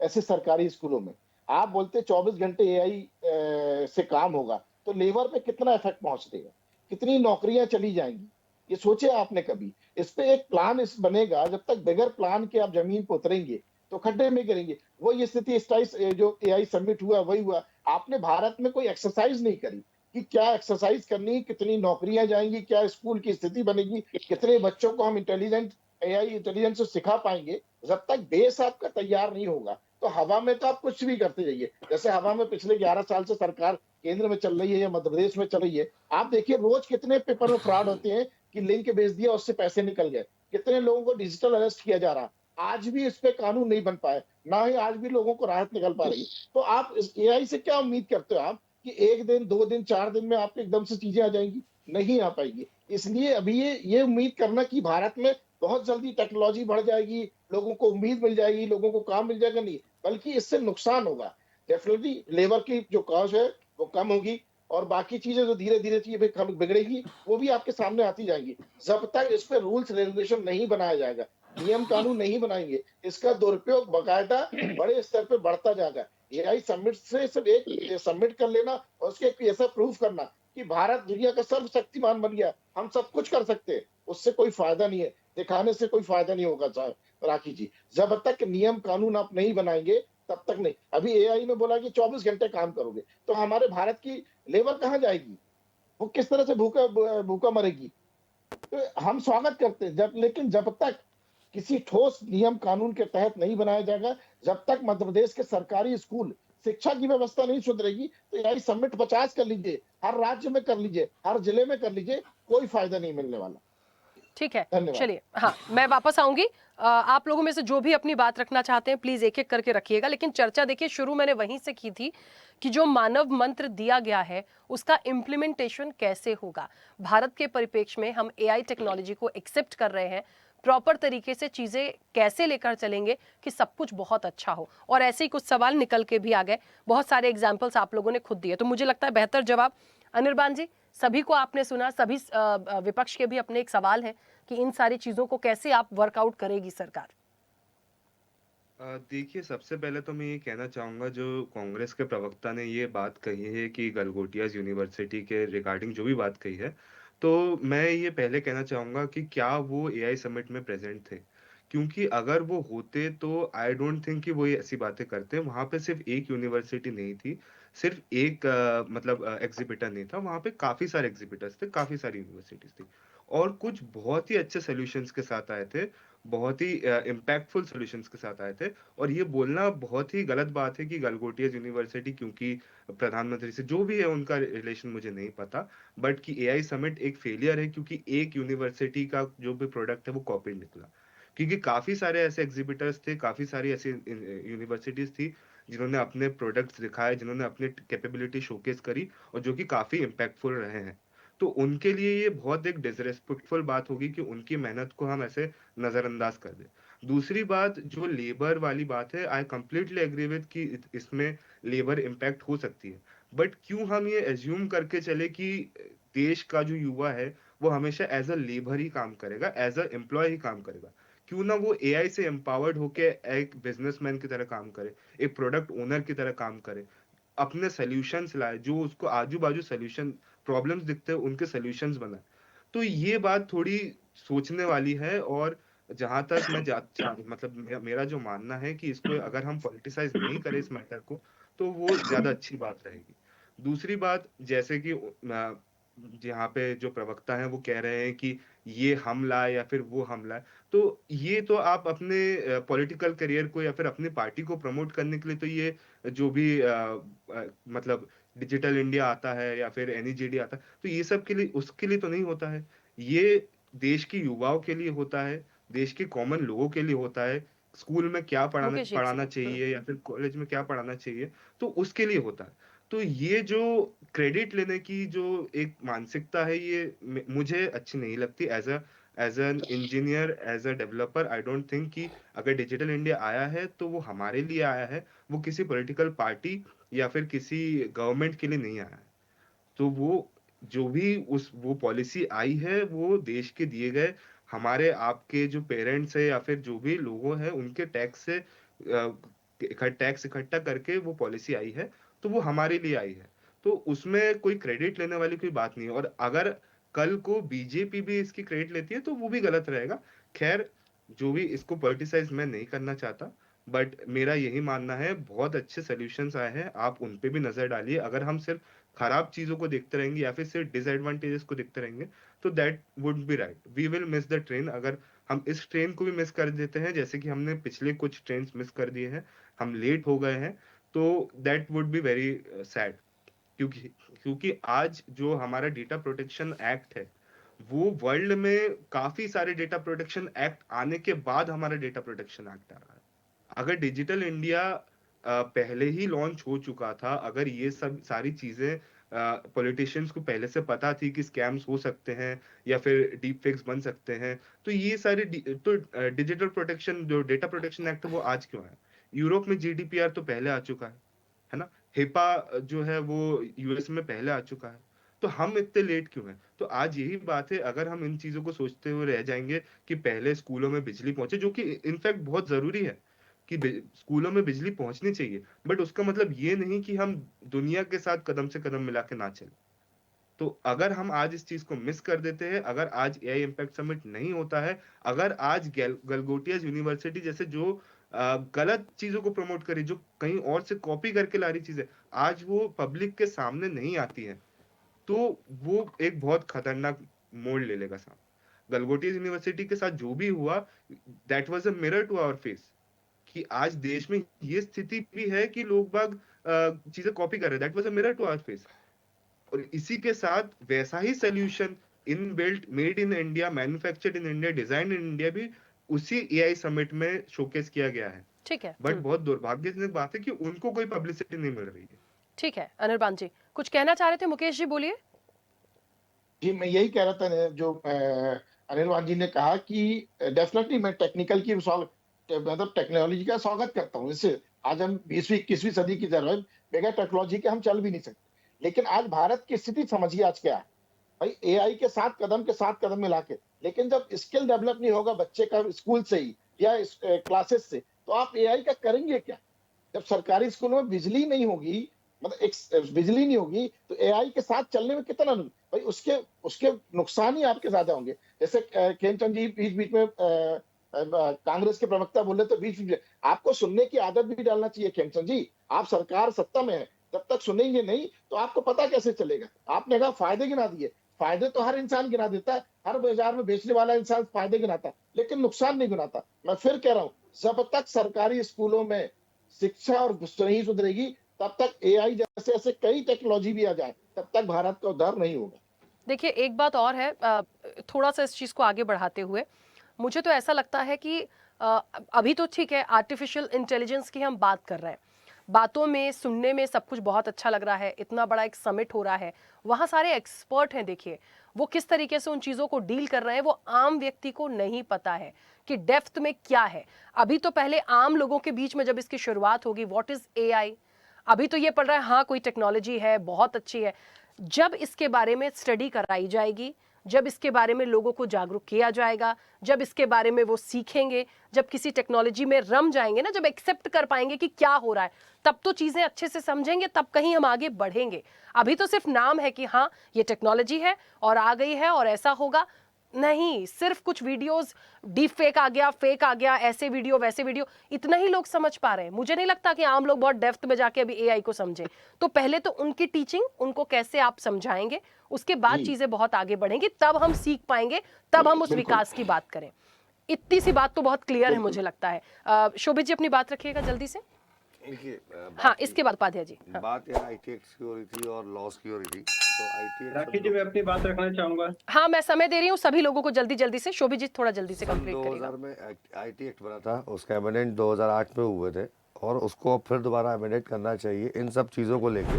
ऐसे सरकारी स्कूलों में? आप बोलते 24 घंटे एआई से काम होगा, तो लेबर पे कितना इफेक्ट पहुंच देगा, कितनी नौकरियां चली जाएंगी, ये सोचे आपने कभी? इस पे एक प्लान इस बनेगा, जब तक बगैर प्लान के आप जमीन पे उतरेंगे तो खड्डे में गिरेंगे। वही स्थिति इस टाइम जो एआई समिट हुआ वही हुआ। आपने भारत में कोई एक्सरसाइज नहीं करी कि क्या एक्सरसाइज करनी, कितनी नौकरियां जाएंगी, क्या स्कूल की स्थिति बनेगी, कितने बच्चों को हम एआई इंटेलिजेंस से सिखा पाएंगे। जब तक बेस आपका तैयार नहीं होगा तो हवा में तो आप कुछ भी करते जाइए। जैसे हवा में पिछले 11 साल से सरकार केंद्र में चल रही है या मध्य प्रदेश में चल रही है, आप देखिए रोज कितने पेपर में फ्रॉड होते हैं कि लिंक भेज दिया उससे पैसे निकल गए, कितने लोगों को डिजिटल अरेस्ट किया जा रहा। आज भी इस पे कानून नहीं बन पाए, ना ही आज भी लोगों को राहत निकल पा रही। तो आप इस एआई से क्या उम्मीद करते हो आप कि 1 दिन 2 दिन 4 दिन में आपको एकदम से चीजें आ जाएंगी? नहीं आ पाएगी। इसलिए अभी ये उम्मीद करना कि भारत में बहुत जल्दी टेक्नोलॉजी बढ़ जाएगी, लोगों को उम्मीद मिल जाएगी, लोगों को काम मिल जाएगा, नहीं, बल्कि इससे नुकसान होगा। डेफिनेटली लेबर की जो कॉस्ट है वो कम होगी और बाकी चीजें जो धीरे धीरे चीजें बिगड़ेगी वो भी आपके सामने आती जाएंगी। जब तक इस पे रूल्स रेगुलेशन नहीं बनाया जाएगा, नियम कानून नहीं बनाएंगे, इसका दुरुपयोग बाकायदा बड़े स्तर पे बढ़ता जाएगा। एआई समिट से सिर्फ एक सबमिट कर लेना और उसके ऐसा प्रूफ करना कि भारत दुनिया का सर्वशक्तिमान बन गया, हम सब कुछ कर सकते हैं, उससे कोई फायदा नहीं है। दिखाने से कोई फायदा नहीं होगा साहब राखी जी। जब तक नियम कानून आप नहीं बनाएंगे तब तक नहीं। अभी एआई में बोला कि 24 घंटे काम करोगे, तो हमारे भारत की लेबर कहाँ जाएगी? वो किस तरह से भूखा मरेगी? तो हम स्वागत करते हैं लेकिन जब तक किसी ठोस नियम कानून के तहत नहीं बनाया जाएगा, जब तक मध्य प्रदेश के सरकारी स्कूल शिक्षा की व्यवस्था नहीं सुधरेगी, तो एआई समिट 50 कर लीजिए, हर राज्य में कर लीजिए, हर जिले में कर लीजिए, कोई फायदा नहीं मिलने वाला। ठीक है, धन्यवाद। चलिए हाँ मैं वापस आऊंगी। आप लोगों में से जो भी अपनी बात रखना चाहते हैं प्लीज एक एक करके रखिएगा, लेकिन चर्चा देखिए शुरू मैंने वहीं से की थी कि जो मानव मंत्र दिया गया है उसका इम्प्लीमेंटेशन कैसे होगा। भारत के परिप्रेक्ष्य में हम एआई टेक्नोलॉजी को एक्सेप्ट कर रहे हैं, प्रॉपर तरीके से चीजें कैसे लेकर चलेंगे कि सब कुछ बहुत अच्छा हो। और ऐसे ही कुछ सवाल निकल के भी आ गए, बहुत सारे एग्जाम्पल्स आप लोगों ने खुद दिए, तो मुझे लगता है बेहतर जवाब अनिर्बान जी, सभी को आपने सुना, सभी विपक्ष के भी अपने एक सवाल है कि इन सारी चीजों को कैसे आप वर्कआउट करेगी सरकार। देखिए, सबसे पहले तो मैं ये कहना चाहूँगा, जो कांग्रेस के प्रवक्ता ने ये बात कही है कि गलगोटियाज़ यूनिवर्सिटी के रिगार्डिंग जो भी बात कही है, तो मैं ये पहले कहना चाहूँगा कि क्या वो एआई समिट में प्रेज़ेंट थे? क्योंकि अगर वो होते तो आई डोंट थिंक कि वो ये ऐसी बातें करते। वहाँ पे सिर्फ़ एक यूनिवर्सिटी नहीं थी, सिर्फ़ एक मतलब एग्ज़िबिटर नहीं था, वहाँ पे काफ़ी सारे एग्ज़िबिटर्स थे, काफ़ी सारी यूनिवर्सिटीज़ थी और कुछ बहुत ही अच्छे सॉल्यूशंस के साथ आए थे, बहुत ही इम्पैक्टफुल सॉल्यूशंस के साथ आए थे और ये बोलना बहुत ही गलत बात है कि गलगोटियाज़ यूनिवर्सिटी क्योंकि प्रधानमंत्री से जो भी है उनका रिलेशन मुझे नहीं पता, बट कि एआई समिट एक फेलियर है क्योंकि एक यूनिवर्सिटी का जो भी प्रोडक्ट है वो कॉपीड निकला। क्योंकि काफ़ी सारे ऐसे एग्ज़िबिटर्स थे, काफ़ी सारी ऐसी यूनिवर्सिटीज़ थी, जिन्होंने अपने प्रोडक्ट्स दिखाए, जिन्होंने अपनी कैपेबिलिटी शोकेस करी और जो कि काफ़ी इम्पैक्टफुल रहे हैं। तो उनके लिए ये बहुत एक डिसरिस्पेक्टफुल बात होगी कि उनकी मेहनत को हम ऐसे नज़रअंदाज कर दें। दूसरी बात जो लेबर वाली बात है, आई कंप्लीटली एग्री विद कि इसमें लेबर इम्पैक्ट हो सकती है। बट क्यों हम ये अज़्यूम करके चले कि देश का जो युवा है, वो हमेशा एज़ अ लेबर ही काम करेगा, एज़ अ एम्प्लॉयी ही काम करेगा। क्यों ना वो एआई से एम्पावर्ड होके एक बिज़नेसमैन की तरह काम करे, एक प्रोडक्ट ओनर की तरह काम करे, अपने सॉल्यूशंस लाए, जो उसको आजू-बाजू सॉल्यूशन प्रॉब्लम्स दिखते हैं, उनके सॉल्यूशंस बनाए। तो ये बात थोड़ी सोचने वाली है और जहाँ तक मैं जा चा मतलब मेरा जो मानना है कि इसको अगर हम पॉलिटिसाइज़ नहीं करें इस मैटर को, तो वो ज़्यादा अच्छी बात रहेगी। दूसरी बात जैसे कि यहाँ पे जो प्रवक्ता हैं वो कह रहे हैं कि ये हम लाए या फिर वो हम लाए। तो ये तो आप अपने पॉलिटिकल करियर को या फिर अपनी पार्टी को प्रमोट करने के लिए तो ये जो भी मतलब डिजिटल इंडिया आता है या फिर एनईजीडी आता है, तो ये सब के लिए उसके लिए तो नहीं होता है। ये देश के युवाओं के लिए होता है, देश के कॉमन लोगों के लिए होता है। स्कूल में क्या पढ़ाना मुकेश जी, एक पढ़ाना सेकंड। चाहिए या फिर कॉलेज में क्या पढ़ाना चाहिए, तो उसके लिए होता है। तो ये जो क्रेडिट लेने की जो एक मानसिकता है, ये मुझे अच्छी नहीं लगती as an engineer, as a developer I don't think कि अगर डिजिटल इंडिया आया है, तो वो हमारे लिए आया है, वो किसी पॉलिटिकल पार्टी या फिर किसी गवर्नमेंट के लिए नहीं आया है। तो वो जो भी उस वो पॉलिसी आई है, वो देश के दिए गए हमारे आपके जो पेरेंट्स हैं या फिर जो भी लोगों हैं, उनके टैक्स से टैक्स इकट्ठा करके वो पॉलिसी आई है, तो वो हमारे लिए आई है। तो उसमें कोई क्रेडिट लेने वाली कोई बात नहीं है और अगर कल को बीजेपी भी इसकी क्रेडिट लेती है, तो वो भी गलत रहेगा। ख़ैर, जो भी इसको पॉलिटिसाइज़ मैं नहीं करना चाहता, बट मेरा यही मानना है, बहुत अच्छे सॉल्यूशंस आए हैं, आप उन पे भी नज़र डालिए। अगर हम सिर्फ़ खराब चीज़ों को देखते रहेंगे या फिर सिर्फ डिसएडवांटेजेस को देखते रहेंगे, तो that wouldn't be right. We will miss the train अगर हम इस ट्रेन को भी मिस कर देते हैं, जैसे कि हमने पिछले कुछ ट्रेन्स मिस कर दिए हैं, हम लेट हो गए हैं, तो that would be very sad. क्योंकि क्योंकि आज जो हमारा डेटा प्रोटेक्शन एक्ट है, वो वर्ल्ड में काफ़ी सारे डेटा प्रोटेक्शन एक्ट आने के बाद हमारा डेटा प्रोटेक्शन एक्ट आ रहा है। अगर डिजिटल इंडिया पहले ही लॉन्च हो चुका था, अगर ये सब सारी चीज़ें पॉलिटिशियंस को पहले से पता थी कि स्कैम्स हो सकते हैं या फिर डीप फेक्स बन सकते हैं, तो ये सारे डिजिटल प्रोटेक्शन जो डेटा प्रोटेक्शन एक्ट है वो आज क्यों आया? यूरोप में जीडीपीआर तो पहले आ चुका है ना? हिपा जो है वो यूएस में पहले आ चुका है। तो हम इतने लेट क्यों हैं? तो आज यही बात है, अगर हम इन चीज़ों को सोचते हुए रह जाएँगे कि पहले स्कूलों में बिजली पहुँचे, जो कि इनफैक्ट बहुत ज़रूरी है कि स्कूलों में बिजली पहुंचनी चाहिए, बट उसका मतलब ये नहीं कि हम दुनिया के साथ कदम से कदम मिला के ना चले। तो अगर हम आज इस चीज को मिस कर देते हैं, अगर आज एआई इम्पैक्ट समिट नहीं होता है, अगर आज गलगोटियाज यूनिवर्सिटी जैसे जो गलत चीजों को प्रमोट करी, जो कहीं और से कॉपी करके ला रही चीजें, आज वो पब्लिक के सामने नहीं आती है, तो वो एक बहुत खतरनाक मोड़ ले लेगा सामने। गलगोटियाज यूनिवर्सिटी के साथ जो भी हुआ, that was a mirror to our face कि आज देश में ये स्थिति भी है कि लोग बाग चीजें कॉपी कर रहे हैं। That was a mirror to our face. और इसी के साथ वैसा ही solution in built made in India, manufactured in India, design in India भी उसी एआई समिट में शोकेस किया गया है। ठीक है। बट बहुत दुर्भाग्यजनक बात है कि उनको कोई पब्लिसिटी नहीं मिल रही है। ठीक है अनिर्बान जी, कुछ कहना चाह रहे थे? मुकेश जी बोलिए। जी, मैं यही कह रहा था जो अनिर्बान जी ने कहा कि डेफिनेटली मैं टेक्निकल की मतलब टेक्नोलॉजी का स्वागत करता हूँ। इससे आज हम 20वीं 21वीं सदी की जरूरत, बगैर टेक्नोलॉजी के हम चल भी नहीं सकते। लेकिन आज भारत की स्थिति समझिए आज क्या है। भाई एआई के साथ कदम मिला के, लेकिन जब स्किल डेवलप नहीं होगा बच्चे का स्कूल से ही या क्लासेस से, तो आप एआई का करेंगे क्या? जब सरकारी स्कूलों में बिजली नहीं होगी, मतलब एक बिजली नहीं होगी, तो एआई के साथ चलने में कितना भाई उसके उसके नुकसान ही आपके ज्यादा होंगे। जैसे खेमचंद जी बीच बीच में कांग्रेस के प्रवक्ता बोले तो बीच में आपको सुनने की आदत भी डालना चाहिए खेमचंद जी। आप सरकार सत्ता में है, जब तक सुनेंगे नहीं तो आपको पता कैसे चलेगा। आपने कहा फायदे गिना दिए, फायदे तो हर इंसान गिना देता है, हर बाजार में बेचने वाला इंसान फायदे गिनाता है, लेकिन नुकसान नहीं गिनाता। मैं फिर कह रहा हूं, जब तक सरकारी स्कूलों में शिक्षा और नहीं सुधरेगी, तब तक एआई जैसे ऐसे कई टेक्नोलॉजी भी आ जाए, तब तक भारत का उद्धार नहीं होगा। देखिए एक बात और है, थोड़ा सा इस चीज़ को आगे बढ़ाते हुए मुझे तो ऐसा लगता है कि अभी तो ठीक है, आर्टिफिशियल इंटेलिजेंस की हम बात कर रहे हैं, बातों में सुनने में सब कुछ बहुत अच्छा लग रहा है, इतना बड़ा एक समिट हो रहा है, वहाँ सारे एक्सपर्ट हैं, देखिए वो किस तरीके से उन चीज़ों को डील कर रहे हैं, वो आम व्यक्ति को नहीं पता है कि डेप्थ में क्या है। अभी तो पहले आम लोगों के बीच में जब इसकी शुरुआत होगी, व्हाट इज़ एआई, अभी तो ये पड़ रहा है हाँ कोई टेक्नोलॉजी है, बहुत अच्छी है। जब इसके बारे में स्टडी कराई जाएगी, जब इसके बारे में लोगों को जागरूक किया जाएगा, जब इसके बारे में वो सीखेंगे, जब किसी टेक्नोलॉजी में रम जाएंगे ना, जब एक्सेप्ट कर पाएंगे कि क्या हो रहा है, तब तो चीज़ें अच्छे से समझेंगे, तब कहीं हम आगे बढ़ेंगे। अभी तो सिर्फ नाम है कि हाँ ये टेक्नोलॉजी है और आ गई है और ऐसा होगा, नहीं, सिर्फ कुछ वीडियोस डीप फेक आ गया, फेक आ गया, ऐसे वीडियो वैसे वीडियो, इतना ही लोग समझ पा रहे हैं। मुझे नहीं लगता कि आम लोग बहुत डेप्थ में जाके अभी एआई को समझे। तो पहले तो उनकी टीचिंग, उनको कैसे आप समझाएंगे, उसके बाद चीजें बहुत आगे बढ़ेंगी, तब हम सीख पाएंगे, तब हम उस विकास की बात करें। इतनी सी बात तो बहुत क्लियर है मुझे लगता है। शोभित जी अपनी बात रखिएगा जल्दी से। देखिए हाँ, इसके बाद उपाध्याय जी। हाँ। बात यहाँ आईटी एक्ट की हो रही थी और लॉस की हो रही थी, तो आईटी राखी जी मैं अपनी बात रखना चाहूंगा। हाँ, मैं समय दे रही हूँ सभी लोगों को, जल्दी जल्दी से। शोभित जी थोड़ा जल्दी से कंप्लीट करिएगा। 2000 में आईटी एक्ट बना था, उसके अमेंडमेंट 2008 में हुए थे और उसको अब फिर दोबारा अमेंडमेंट करना चाहिए इन सब चीज़ों को लेके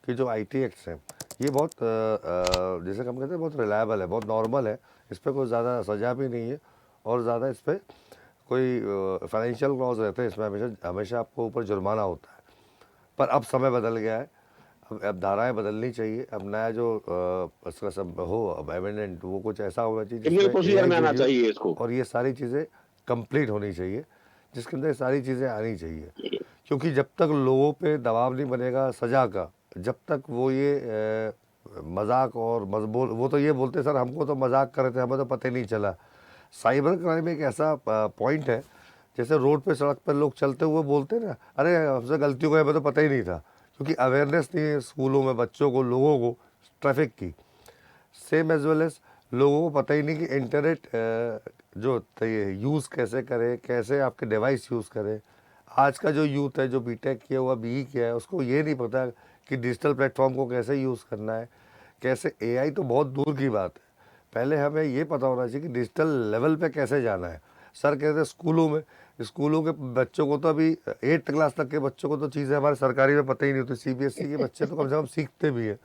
कि जो आईटी एक्ट्स हैं ये बहुत जैसे हम कहते हैं बहुत रिलायबल है, बहुत नॉर्मल है, इस पर कोई ज़्यादा सजा भी नहीं है और ज़्यादा इस पर कोई फाइनेंशियल क्लॉज रहते हैं, इसमें हमेशा आपको ऊपर जुर्माना होता है। पर अब समय बदल गया है, अब धाराएं बदलनी चाहिए, अब नया जो इसका सब हो अब अमेंडमेंट वो कुछ ऐसा होना चाहिए प्रोसीजर में आना चाहिए इसको, और ये सारी चीज़ें कंप्लीट होनी चाहिए, जिसके अंदर सारी चीज़ें आनी चाहिए। क्योंकि जब तक लोगों पे दबाव नहीं बनेगा सजा का, जब तक वो ये मजाक और मजबूर, वो तो ये बोलते सर हमको तो मजाक कर रहे थे, हमें तो पता ही नहीं चला। साइबर क्राइम एक ऐसा पॉइंट है, जैसे रोड पे सड़क पर लोग चलते हुए बोलते हैं ना, अरे हमसे गलती हो गई, हमें तो पता ही नहीं था, क्योंकि अवेयरनेस नहीं है स्कूलों में बच्चों को, लोगों को ट्रैफिक की। सेम एज वेल एज लोगों को पता ही नहीं कि इंटरनेट जो ये यूज़ कैसे करें, कैसे आपके डिवाइस यूज़ करें। आज का जो यूथ है जो बीटेक किया हुआ, बीई किया है, उसको ये नहीं पता कि डिजिटल प्लेटफॉर्म को कैसे यूज़ करना है, कैसे एआई तो बहुत दूर की बात है, पहले हमें ये पता होना चाहिए कि डिजिटल लेवल पे कैसे जाना है। सर कहते हैं स्कूलों के बच्चों को तो अभी 8th क्लास तक के बच्चों को तो चीज़ें हमारे सरकारी में पता ही नहीं होती, सीबीएसई के बच्चे तो कम से कम सीखते भी हैं।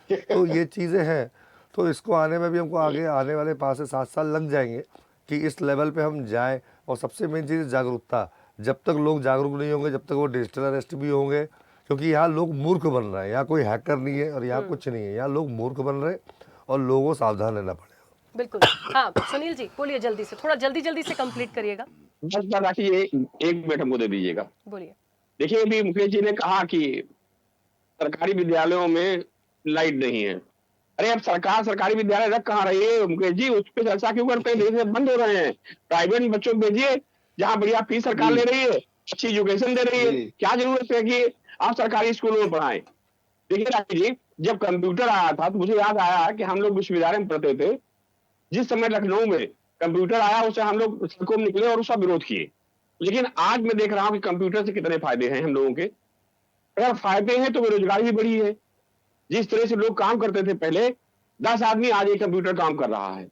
तो ये चीज़ें हैं, तो इसको आने में भी हमको आगे आने वाले 5 से 7 साल लग जाएंगे कि इस लेवल पे हम जाएं। और सबसे मेन चीज़ जागरूकता, जब तक लोग जागरूक नहीं होंगे, जब तक वो डिजिटल अरेस्ट भी होंगे, क्योंकि यहाँ लोग मूर्ख बन रहे हैं, यहाँ कोई हैकर नहीं है और यहाँ कुछ नहीं है, यहाँ लोग मूर्ख बन रहे हैं और लोगों को सावधान रहना पड़ेगा। बिल्कुल। हाँ सुनील जी बोलिए, जल्दी से, थोड़ा जल्दी से कंप्लीट करिएगा। बस राखी एक मिनट हमको दे दीजिएगा। बोलिए। देखिए अभी मुकेश जी ने कहा कि सरकारी विद्यालयों में लाइट नहीं है। अरे अब सरकारी विद्यालय रख कहाँ रही है मुकेश जी, उस पर चर्चा क्यों करते हैं? धीरे धीरे बंद हो रहे हैं। प्राइवेट बच्चों को भेजिए जहाँ बढ़िया फीस सरकार ले रही है, अच्छी एजुकेशन दे रही है, क्या जरूरत है कि आप सरकारी स्कूलों में पढ़ाएं। देखिए राखी जी, जब कंप्यूटर आया था तो मुझे याद आया कि हम लोग विश्वविद्यालय में पढ़ते थे, जिस समय लखनऊ में कंप्यूटर आया उससे हम लोग सड़कों में निकले और उसका विरोध किए। लेकिन आज मैं देख रहा हूं कि कंप्यूटर से कितने फायदे हैं हम लोगों के। अगर फायदे हैं तो बेरोजगारी भी बढ़ी है। जिस तरह से लोग काम करते थे पहले, 10 आदमी आज एक कंप्यूटर काम कर रहा है।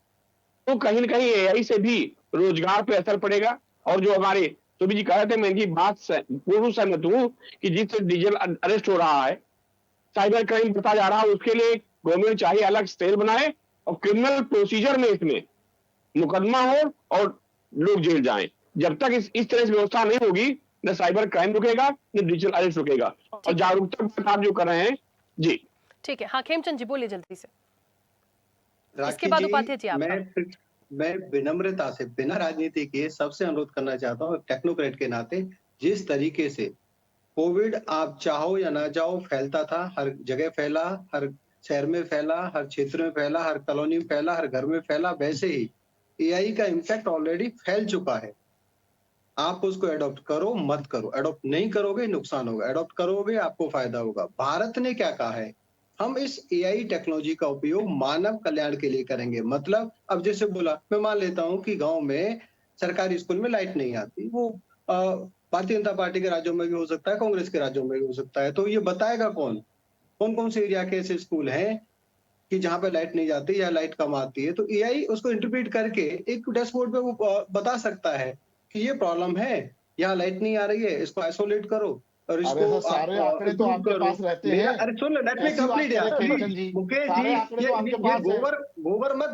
तो कहीं ना कहीं एआई से भी रोजगार पे असर पड़ेगा। और जो हमारे सुबी जी कह रहे थे, मैं इनकी बात से पूर्ण सहमत हूं कि जिससे डिजिटल अरेस्ट हो रहा है, साइबर क्राइम बढ़ता जा रहा है, उसके लिए गवर्नमेंट चाहिए अलग सेल बनाए और क्रिमिनल प्रोसीजर में इसमें मुकदमा हो और लोग जेल जाएं। जब तक इस तरह से व्यवस्था नहीं होगी, न साइबर क्राइम रुकेगा, न डिजिटल अरेस्ट रुकेगा। और जागरूकता आप जो कर रहे हैं जी। ठीक है, हाँ खेमचंद जी बोलिए जल्दी से। राखी इसके बाद जी, उपाध्याय जी आप। मैं विनम्रता से बिना राजनीति के सबसे अनुरोध करना चाहता हूँ, टेक्नोक्रेट के नाते, जिस तरीके से कोविड आप चाहो या ना चाहो फैलता था, हर जगह फैला, हर शहर में फैला, हर क्षेत्र में फैला, हर कॉलोनी में फैला, हर घर में फैला, वैसे ही एआई का इम्पैक्ट ऑलरेडी फैल चुका है। आप उसको एडॉप्ट करो मत करो, एडॉप्ट नहीं करोगे नुकसान होगा, एडॉप्ट करोगे आपको फायदा होगा। भारत ने क्या कहा है, हम इस एआई टेक्नोलॉजी का उपयोग मानव कल्याण के लिए करेंगे। मतलब अब जैसे बोला, मैं मान लेता हूं कि गांव में सरकारी स्कूल में लाइट नहीं आती, वो भारतीय जनता पार्टी के राज्यों में भी हो सकता है, कांग्रेस के राज्यों में भी हो सकता है। तो ये बताएगा कौन कौन से एरिया के ऐसे स्कूल हैं कि जहां पे लाइट नहीं जाती या लाइट कम आती है। तो एआई उसको इंटरप्रेट करके एक डैशबोर्ड पे वो बता सकता है कि ये प्रॉब्लम है, यहाँ लाइट नहीं आ रही है, इसको आइसोलेट करो और अरे इसको सर, सारे आप आंकड़े तो improve आपके करो। पास रहते मेरा हैं। अरे सुन लो, लेट मी कैसी बात कंप्लीट कर यार। रहे हैं खेमचंद जी? मुकेश जी, सारे आंकड़े तो आपके ये पास है। गोबर मत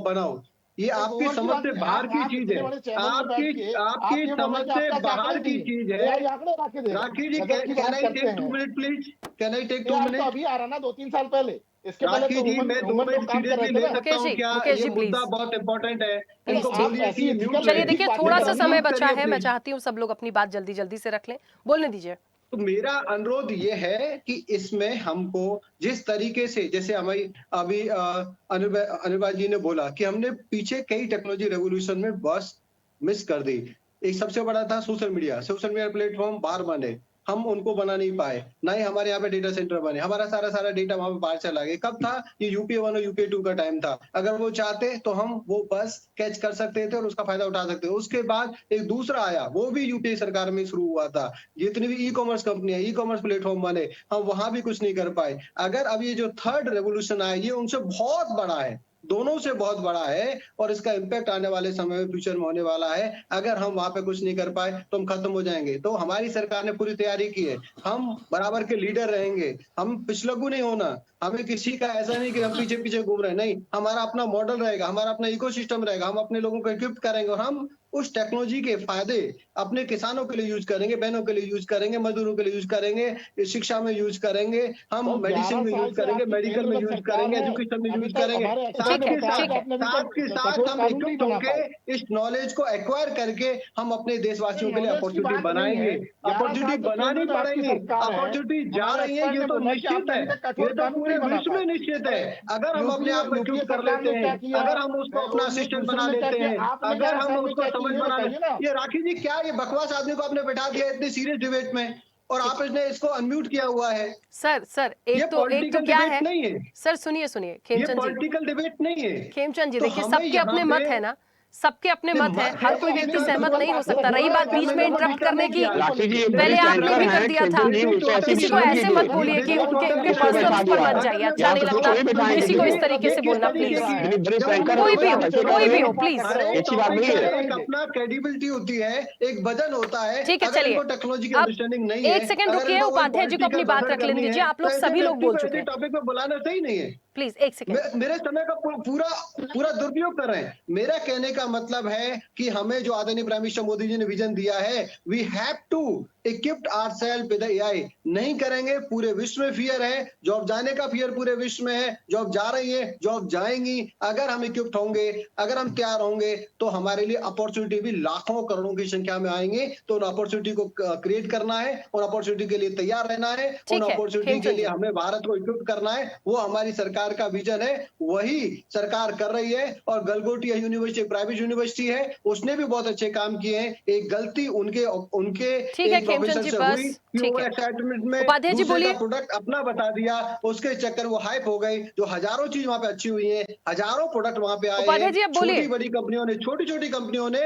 बनाओ, ये अरे आपकी गोबर की समझ बात से नहीं, बाहर की आप चीज इतने है, बड़े चैनल में बैठ के आप आपकी ये बोल रहे समझ हैं कि से आपके पास बाहर आंकड़े की नहीं चीज है। है। एआई आंकड़े ला के देगा। राखी जी, गजब की कैन बात आई करते टेक 2 हैं। Minute please? Can I take 2 AI तो मिनट? अभी आ रहा ना 2-3 साल पहले। इसके पहले राखी तो जी, ह्यूमन मैं 2 ह्यूमन मिनट लोग काम कर रहे सीरियसली थे ले ना। सकता हूँ मुकेश जी, क्या? मुकेश ये जी, मुद्दा प्लीज बहुत इंपॉर्टेंट है, अरे इनको प्लीज आप बोलिए ऐसी कि म्यूट एथिकल चलिए है। देखिए, बातें थोड़ा कर सा रही हैं। समय म्यूट बचा करिए है, मैं प्लीज। चाहती हूँ सब लोग अपनी बात जल्दी जल्दी से रख लें। बोलने दीजिए। तो मेरा अनुरोध ये है कि इसमें हमको जिस तरीके से, जैसे हमारी अभी अनिर्बान जी ने बोला कि हमने पीछे कई टेक्नोलॉजी रेवोल्यूशन में बस मिस कर दी। एक सबसे बड़ा था सोशल मीडिया प्लेटफॉर्म बाहर बने, हम उनको बना नहीं पाए, ना ही हमारे यहाँ पे डेटा सेंटर बने, हमारा सारा डेटा वहां पे बाहर चला गया। कब था ये? यूपीए 1 और यूपीए 2 का टाइम था। अगर वो चाहते तो हम वो बस कैच कर सकते थे और उसका फायदा उठा सकते थे। उसके बाद एक दूसरा आया, वो भी यूपीए सरकार में शुरू हुआ था। जितनी भी ई कॉमर्स कंपनियां, ई कॉमर्स प्लेटफॉर्म बने, हम वहां भी कुछ नहीं कर पाए। अगर अब ये जो थर्ड रेवोल्यूशन आया, ये उनसे बहुत बड़ा है, दोनों से बहुत बड़ा है और इसका इम्पैक्ट आने वाले समय में फ्यूचर में होने वाला है। अगर हम वहां पे कुछ नहीं कर पाए तो हम खत्म हो जाएंगे। तो हमारी सरकार ने पूरी तैयारी की है, हम बराबर के लीडर रहेंगे, हम पिछलग्गू नहीं होना। हमें किसी का ऐसा नहीं कि हम पीछे पीछे घूम रहे हैं, नहीं, हमारा अपना मॉडल रहेगा, हमारा अपना इकोसिस्टम रहेगा, हम अपने लोगों को इक्विप करेंगे और हम उस टेक्नोलॉजी के फायदे अपने किसानों के लिए यूज करेंगे, बहनों के लिए यूज करेंगे, मजदूरों के लिए यूज करेंगे, शिक्षा में यूज करेंगे, हम तो मेडिसिन 11 में साल यूज से करेंगे, आपकी मेडिकल केंद्र में में यूज सरकार करेंगे, है। एजुकेशन में अभी यूज तक करेंगे। हमारे साथ ठीक है, के ठीक है। साथ कठोर हम कानून नहीं इक्विप्ड बना होके पाए। इस नॉलेज को एक्वायर करके हम अपने देशवासियों के लिए नॉलेज की अपॉर्चुनिटी बात नहीं बनाएंगे। है। 11 अपॉर्चुनिटी साल से बनानी केंद्र में आपकी पड़ेगी, सरकार है। अपॉर्चुनिटी जा हमारे रही है, एक्सपर्ट ये ने तो बोला कि निश्चित आपने है, अभी तक ये कठोर तो कानून पूरे नहीं बना विश्व पाए। में निश्चित है। अरे अगर हम अपने आप को यूपीए इक्विप कर सरकार लेते ने क्या हैं, किया? अगर हम उसको अपना असिस्टेंट बना दूसरे ने क्या लेते किया? हैं, आपने अगर 11 हम साल में उसको क्या समझ किया? ये बना बताइए ना। ये राखी जी, क्या ये बकवास आदमी को आपने बैठा दिया इतनी सीरियस डिबेट में और ठीक आपने इसको अनम्यूट किया हुआ है? सर ये एक तो पॉलिटिकल क्या डिबेट है। नहीं है, सर सुनिए सुनिए, ये खेमचंद जी, पॉलिटिकल डिबेट नहीं है। खेमचंद जी तो देखिए, हमें सबके यहाँ अपने पे मत है ना, सबके अपने मत है, मत हर है कोई तो व्यक्ति इसका सहमत मतलब नहीं हो बात सकता। रही बात बीच में इंटरप्ट करने की, राखी जी, ये पहले वरिष्ठ आपने एंकर भी कर हैं, दिया था। खेमचंद जी, उनसे ऐसी किसी को बात ऐसे कीजिए। मत बोलिए कि उनके इसको पर्सनल बैठा उस पर दिया। मत जाइए, अच्छा यहाँ नहीं पे तो लगता थोड़ी बिठाएंगे किसी को जी। इस तरीके से बोलना, प्लीज लेकिन वरिष्ठ एंकर कोई भी हो, ऐसे कोई भी करेंगे। हो, प्लीज। अच्छी बात नहीं है। एक अपना क्रेडिबिलिटी होती है, एक वजन होता है। ठीक है, अगर चलिए इनको टेक्नोलॉजी की अब अंडरस्टैंडिंग नहीं है, एक सेकंड अगर रुकिए, इनको कोई उपाध्याय जी को अपनी पॉलिटिकल बात भाषण रख लेने करनी दीजिए। है, आप लोग तो ऐसे सभी लोग व्यक्ति बोल को चुके ऐसे हैं, टॉपिक पे बुलाना सही नहीं है। प्लीज एक सेकंड। मेरे समय का पूरा दुरुपयोग कर रहे हैं। मेरा कहने का मतलब है कि हमें जो आदरणीय प्राइम मिनिस्टर मोदी जी ने विजन दिया है, we have to equipped ourself with AI. नहीं करेंगे, पूरे विश्व में फियर है, जॉब जाने का फियर पूरे विश्व में है, जॉब जा रही है, जॉब जाएंगी। अगर हम इक्विप्ड होंगे, अगर हम तैयार होंगे, तो हमारे लिए अपॉर्चुनिटी भी लाखों करोड़ों की संख्या में आएंगे। तो उन अपॉर्चुनिटी को क्रिएट करना है, उन अपॉर्चुनिटी के लिए तैयार रहना है, उन ठीक है, अपॉर्चुनिटी के खेमचंद लिए जी। हमें भारत को इक्विप करना है। वो हमारी सरकार का विजन है, वही सरकार कर रही है। और गलगोटी यूनिवर्सिटी प्राइवेट यूनिवर्सिटी है, उसने भी बहुत अच्छे काम किए हैं। एक गलती उनके ठीक है एक खेमचंद प्रोफेसर जी, से बस हुई कि ठीक वो है। एक्साइटमेंट में उपाध्याय जी दूसरे बोलिए। का प्रोडक्ट अपना बता दिया, उसके चक्कर वो हाइप हो गई। जो हजारों चीज वहां पे अच्छी हुई है, हजारों प्रोडक्ट वहां पे आए उपाध्याय हैं। जी अब बोलिए। छोटी बड़ी कंपनियों ने, छोटी छोटी कंपनियों ने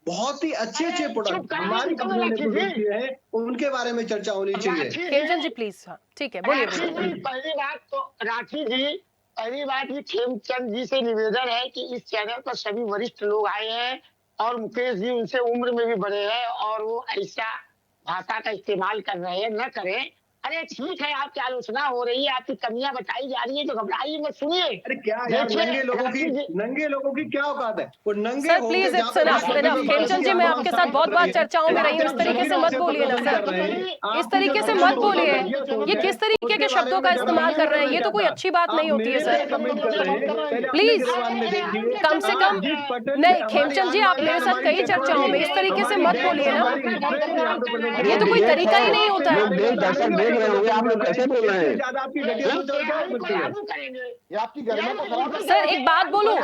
बहुत ही अच्छे अरे चुप प्रोडक्ट करिए, हमारी निकलो कंपनियों ने राखी प्रोड्यूस जी। किए हैं, उनके बारे में चर्चा होनी चाहिए। राखी खेमचंद जी जी, प्लीज, हाँ ठीक है, बोलिए राखी बोलिए। जी, पहली बात तो राखी जी, पहली बात ये खेमचंद जी से निवेदन है कि इस चैनल पर सभी वरिष्ठ लोग आए हैं और मुकेश जी उनसे उम्र में भी बड़े हैं और वो ऐसा भाषा का इस्तेमाल कर रहे हैं, न करें। अरे ठीक है, आपकी आलोचना हो रही है, आपकी कमियां बताई जा रही है, तो घबराइए मत, सुनिए। अरे क्या यार, देखिए राखी जी, नंगे लोगों की क्या औकात है? वो नंगे सर होके प्लीज, जहाँ इट्स पे इनफ राष्ट्रपति इनफ। की खेमचंद जी, उपस्थिति मैं आप आपके लोग साथ बहुत कर बार रही है। चर्चाओं में रही हूँ, आप इस तरीके से जो मत शरीर बोलिए ना आपसे सर, कर रहे हैं, इस आपकी तरीके जो से शरीर मत को बोलिए। बढ़िया सोच ये है, किस तरीके उसके के बारे शब्दों में का जरा इस्तेमाल नहीं कर रहे हैं, करना ये तो कोई चाहता। अच्छी बात आप नहीं होती है मेरे पे सर। कमेंट कर रहे हैं, पहले अपने प्लीज गिरबान में देखिए। कम से कम, अजीत पटेल नहीं हमारी खेमचंद जी, आने आप वाली मेरे साथ हमारी कई चर्चाओं में इस तरीके से हमारी मत देश, बोलिए ना, हमारी हिस्ट्री यहाँ पे present ये तो कोई करेंगे। तरीका ही नहीं होता है। लोग देश दर्शक देख रहे होंगे, आप लोग कैसे बोल रहे हैं? ज्यादा आपकी घटिया सोच और क्या बनती है? लागू करेंगे। ये आपकी गरिमा को खराब करता सर है। एक बात बोलूं,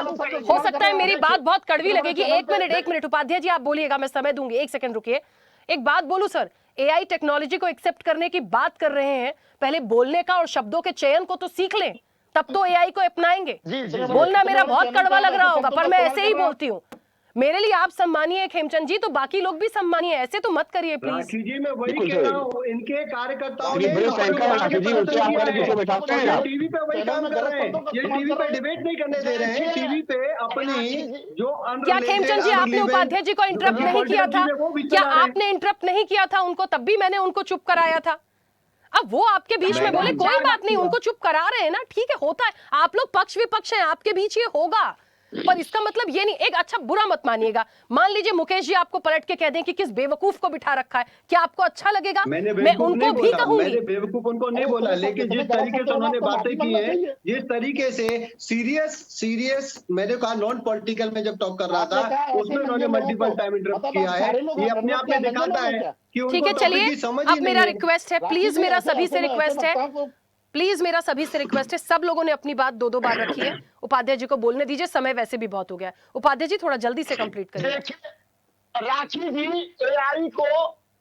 हो सकता है मेरी बात बहुत कड़वी लगेगी। एक मिनट उपाध्याय जी आप बोलिएगा, मैं समय दूंगी, एक सेकंड रुकिए। एक बात बोलूं सर, एआई टेक्नोलॉजी को एक्सेप्ट करने की बात कर रहे हैं, पहले बोलने का और शब्दों के चयन को तो सीख लें, तब तो एआई को अपनाएंगे। बोलना मेरा बहुत कड़वा लग रहा होगा, पर मैं ऐसे ही बोलती हूँ। मेरे लिए आप सम्मानीय खेमचंद जी, तो बाकी लोग भी सम्मानीय, ऐसे तो मत करिए प्लीज। राखी जी मैं वही कह रहा हूँ, इनके कार्यकर्ताओं ये बड़े सैंकड़ों राखी जी होते हैं, आप हमारे पीछे बैठाते हैं आप। टीवी पे वही काम कर रहे हैं, ये टीवी पे डिबेट नहीं करने दे रहे हैं, टीवी पे अपनी जो क्या खेमचंद जी आपने उपाध्याय जी को इंटरप्ट नहीं किया था? क्या आपने इंटरप्ट नहीं किया था उनको? तब भी मैंने उनको चुप कराया था। अब वो आपके बीच में बोले, कोई बात नहीं, उनको चुप करा रहे हैं ना, ठीक है, होता है। आप लोग पक्ष विपक्ष हैं, आपके बीच ये होगा, पर इसका मतलब ये नहीं, एक अच्छा बुरा मत मानिएगा। मान लीजिए मुकेश जी आपको पलट के कह दें कि किस बेवकूफ को बिठा रखा है, क्या आपको अच्छा लगेगा? मैं उनको भी कहूंगी। मैंने बेवकूफ उनको नहीं बोला, लेकिन जिस तरीके से उन्होंने बातें की है, जिस तरीके से सीरियस मैंने कहा नॉन पॉलिटिकल में जब टॉक कर रहा था, उसमें उन्होंने मल्टीपल टाइम इंटरप्ट किया है। ये अपने आप में दिखाता है कि ठीक है, चलिए अब मेरा रिक्वेस्ट है, प्लीज मेरा सभी से रिक्वेस्ट है, प्लीज मेरा सभी से रिक्वेस्ट है, सब लोगों ने अपनी बात दो बार रखी है, उपाध्याय जी को बोलने दीजिए, समय वैसे भी बहुत हो गया है। उपाध्याय जी थोड़ा जल्दी से कंप्लीट करिए। राखी जी एआई को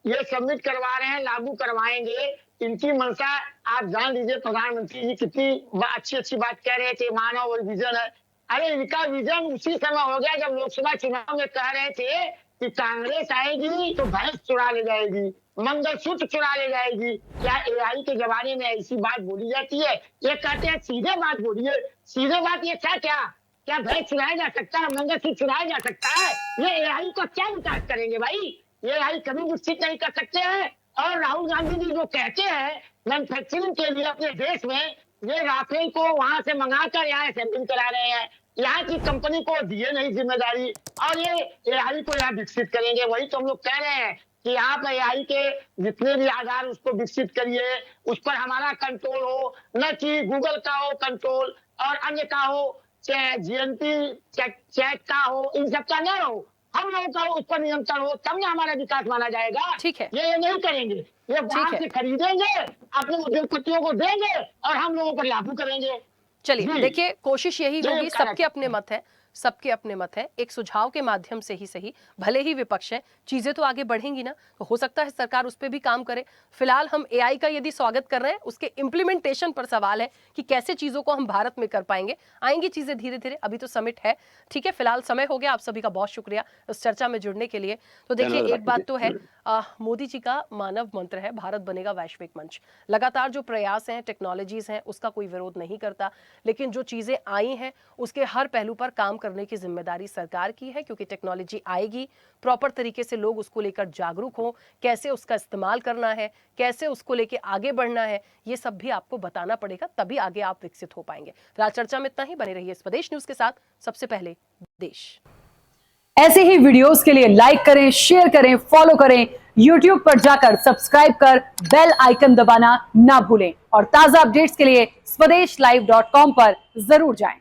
ये सबमिट करवा रहे हैं, लागू करवाएंगे, इनकी मंशा आप जान लीजिए। प्रधानमंत्री जी कितनी अच्छी बात कह रहे थे, मानव विजन है। अरे इनका विजन उसी समय हो गया जब लोकसभा चुनाव में कह रहे थे कि कांग्रेस आएगी तो भैंस चुरा ले जाएगी, मंगलसूत्र चुरा ले जाएगी। क्या एआई के जमाने में ऐसी बात बोली जाती है? ये कहते हैं सीधे बात बोलिए, सीधे बात। ये क्या भैंस चुराया जा सकता है, मंगलसूत्र चुराया जा सकता है? ये एआई को क्या विकास करेंगे भाई? ये एआई कभी विकसित नहीं कर सकते हैं। और राहुल गांधी जी जो कहते हैं मैन्युफैक्चरिंग के लिए अपने देश में, ये राफेल को वहां से मंगाकर यहाँ असेंबलिंग करा रहे हैं, यहाँ की कंपनी को दिए नहीं जिम्मेदारी, और ये एआई को यहाँ विकसित करेंगे। वही तो हम लोग कह रहे हैं कि आप एआई के जितने भी आधार उसको विकसित करिए, उस पर हमारा कंट्रोल हो, न कि गूगल का हो कंट्रोल और अन्य का हो, जीएनपी चैट का हो, इन सब का न हो, हम लोगों का उस पर नियंत्रण हो, तब ना हमारा विकास माना जाएगा। ठीक है, ये नहीं करेंगे, ये बाहर से खरीदेंगे, अपने उद्योगपतियों को देंगे और हम लोगों पर लागू करेंगे। चलिए देखिए, कोशिश यही होगी, सबके अपने मत है, सबके अपने मत है, एक सुझाव के माध्यम से ही सही, भले ही विपक्ष है, चीजें तो आगे बढ़ेंगी ना, तो हो सकता है सरकार उस पर भी काम करे। फिलहाल हम एआई का यदि स्वागत कर रहे हैं, उसके इम्प्लीमेंटेशन पर सवाल है कि कैसे चीजों को हम भारत में कर पाएंगे। आएंगी चीजें धीरे धीरे, अभी तो समिट है, ठीक है। फिलहाल समय हो गया, आप सभी का बहुत शुक्रिया इस चर्चा में जुड़ने के लिए। तो देखिए एक बात तो है, मोदी जी का मानव मंत्र है भारत बनेगा वैश्विक मंच। लगातार जो प्रयास हैं, टेक्नोलॉजीज हैं, उसका कोई विरोध नहीं करता, लेकिन जो चीजें आई हैं उसके हर पहलू पर काम करने की जिम्मेदारी सरकार की है, क्योंकि टेक्नोलॉजी आएगी, प्रॉपर तरीके से लोग उसको लेकर जागरूक हों, कैसे उसका इस्तेमाल करना है, कैसे उसको लेके आगे बढ़ना है, ये सब भी आपको बताना पड़ेगा, तभी आगे आप विकसित हो पाएंगे। फिलहाल चर्चा में इतना ही, बने रहिए स्वदेश न्यूज के साथ, सबसे पहले देश। ऐसे ही वीडियोस के लिए लाइक करें, शेयर करें, फॉलो करें, YouTube पर जाकर सब्सक्राइब कर बेल आइकन दबाना ना भूलें, और ताजा अपडेट्स के लिए स्वदेशलाइव.com पर जरूर जाएं।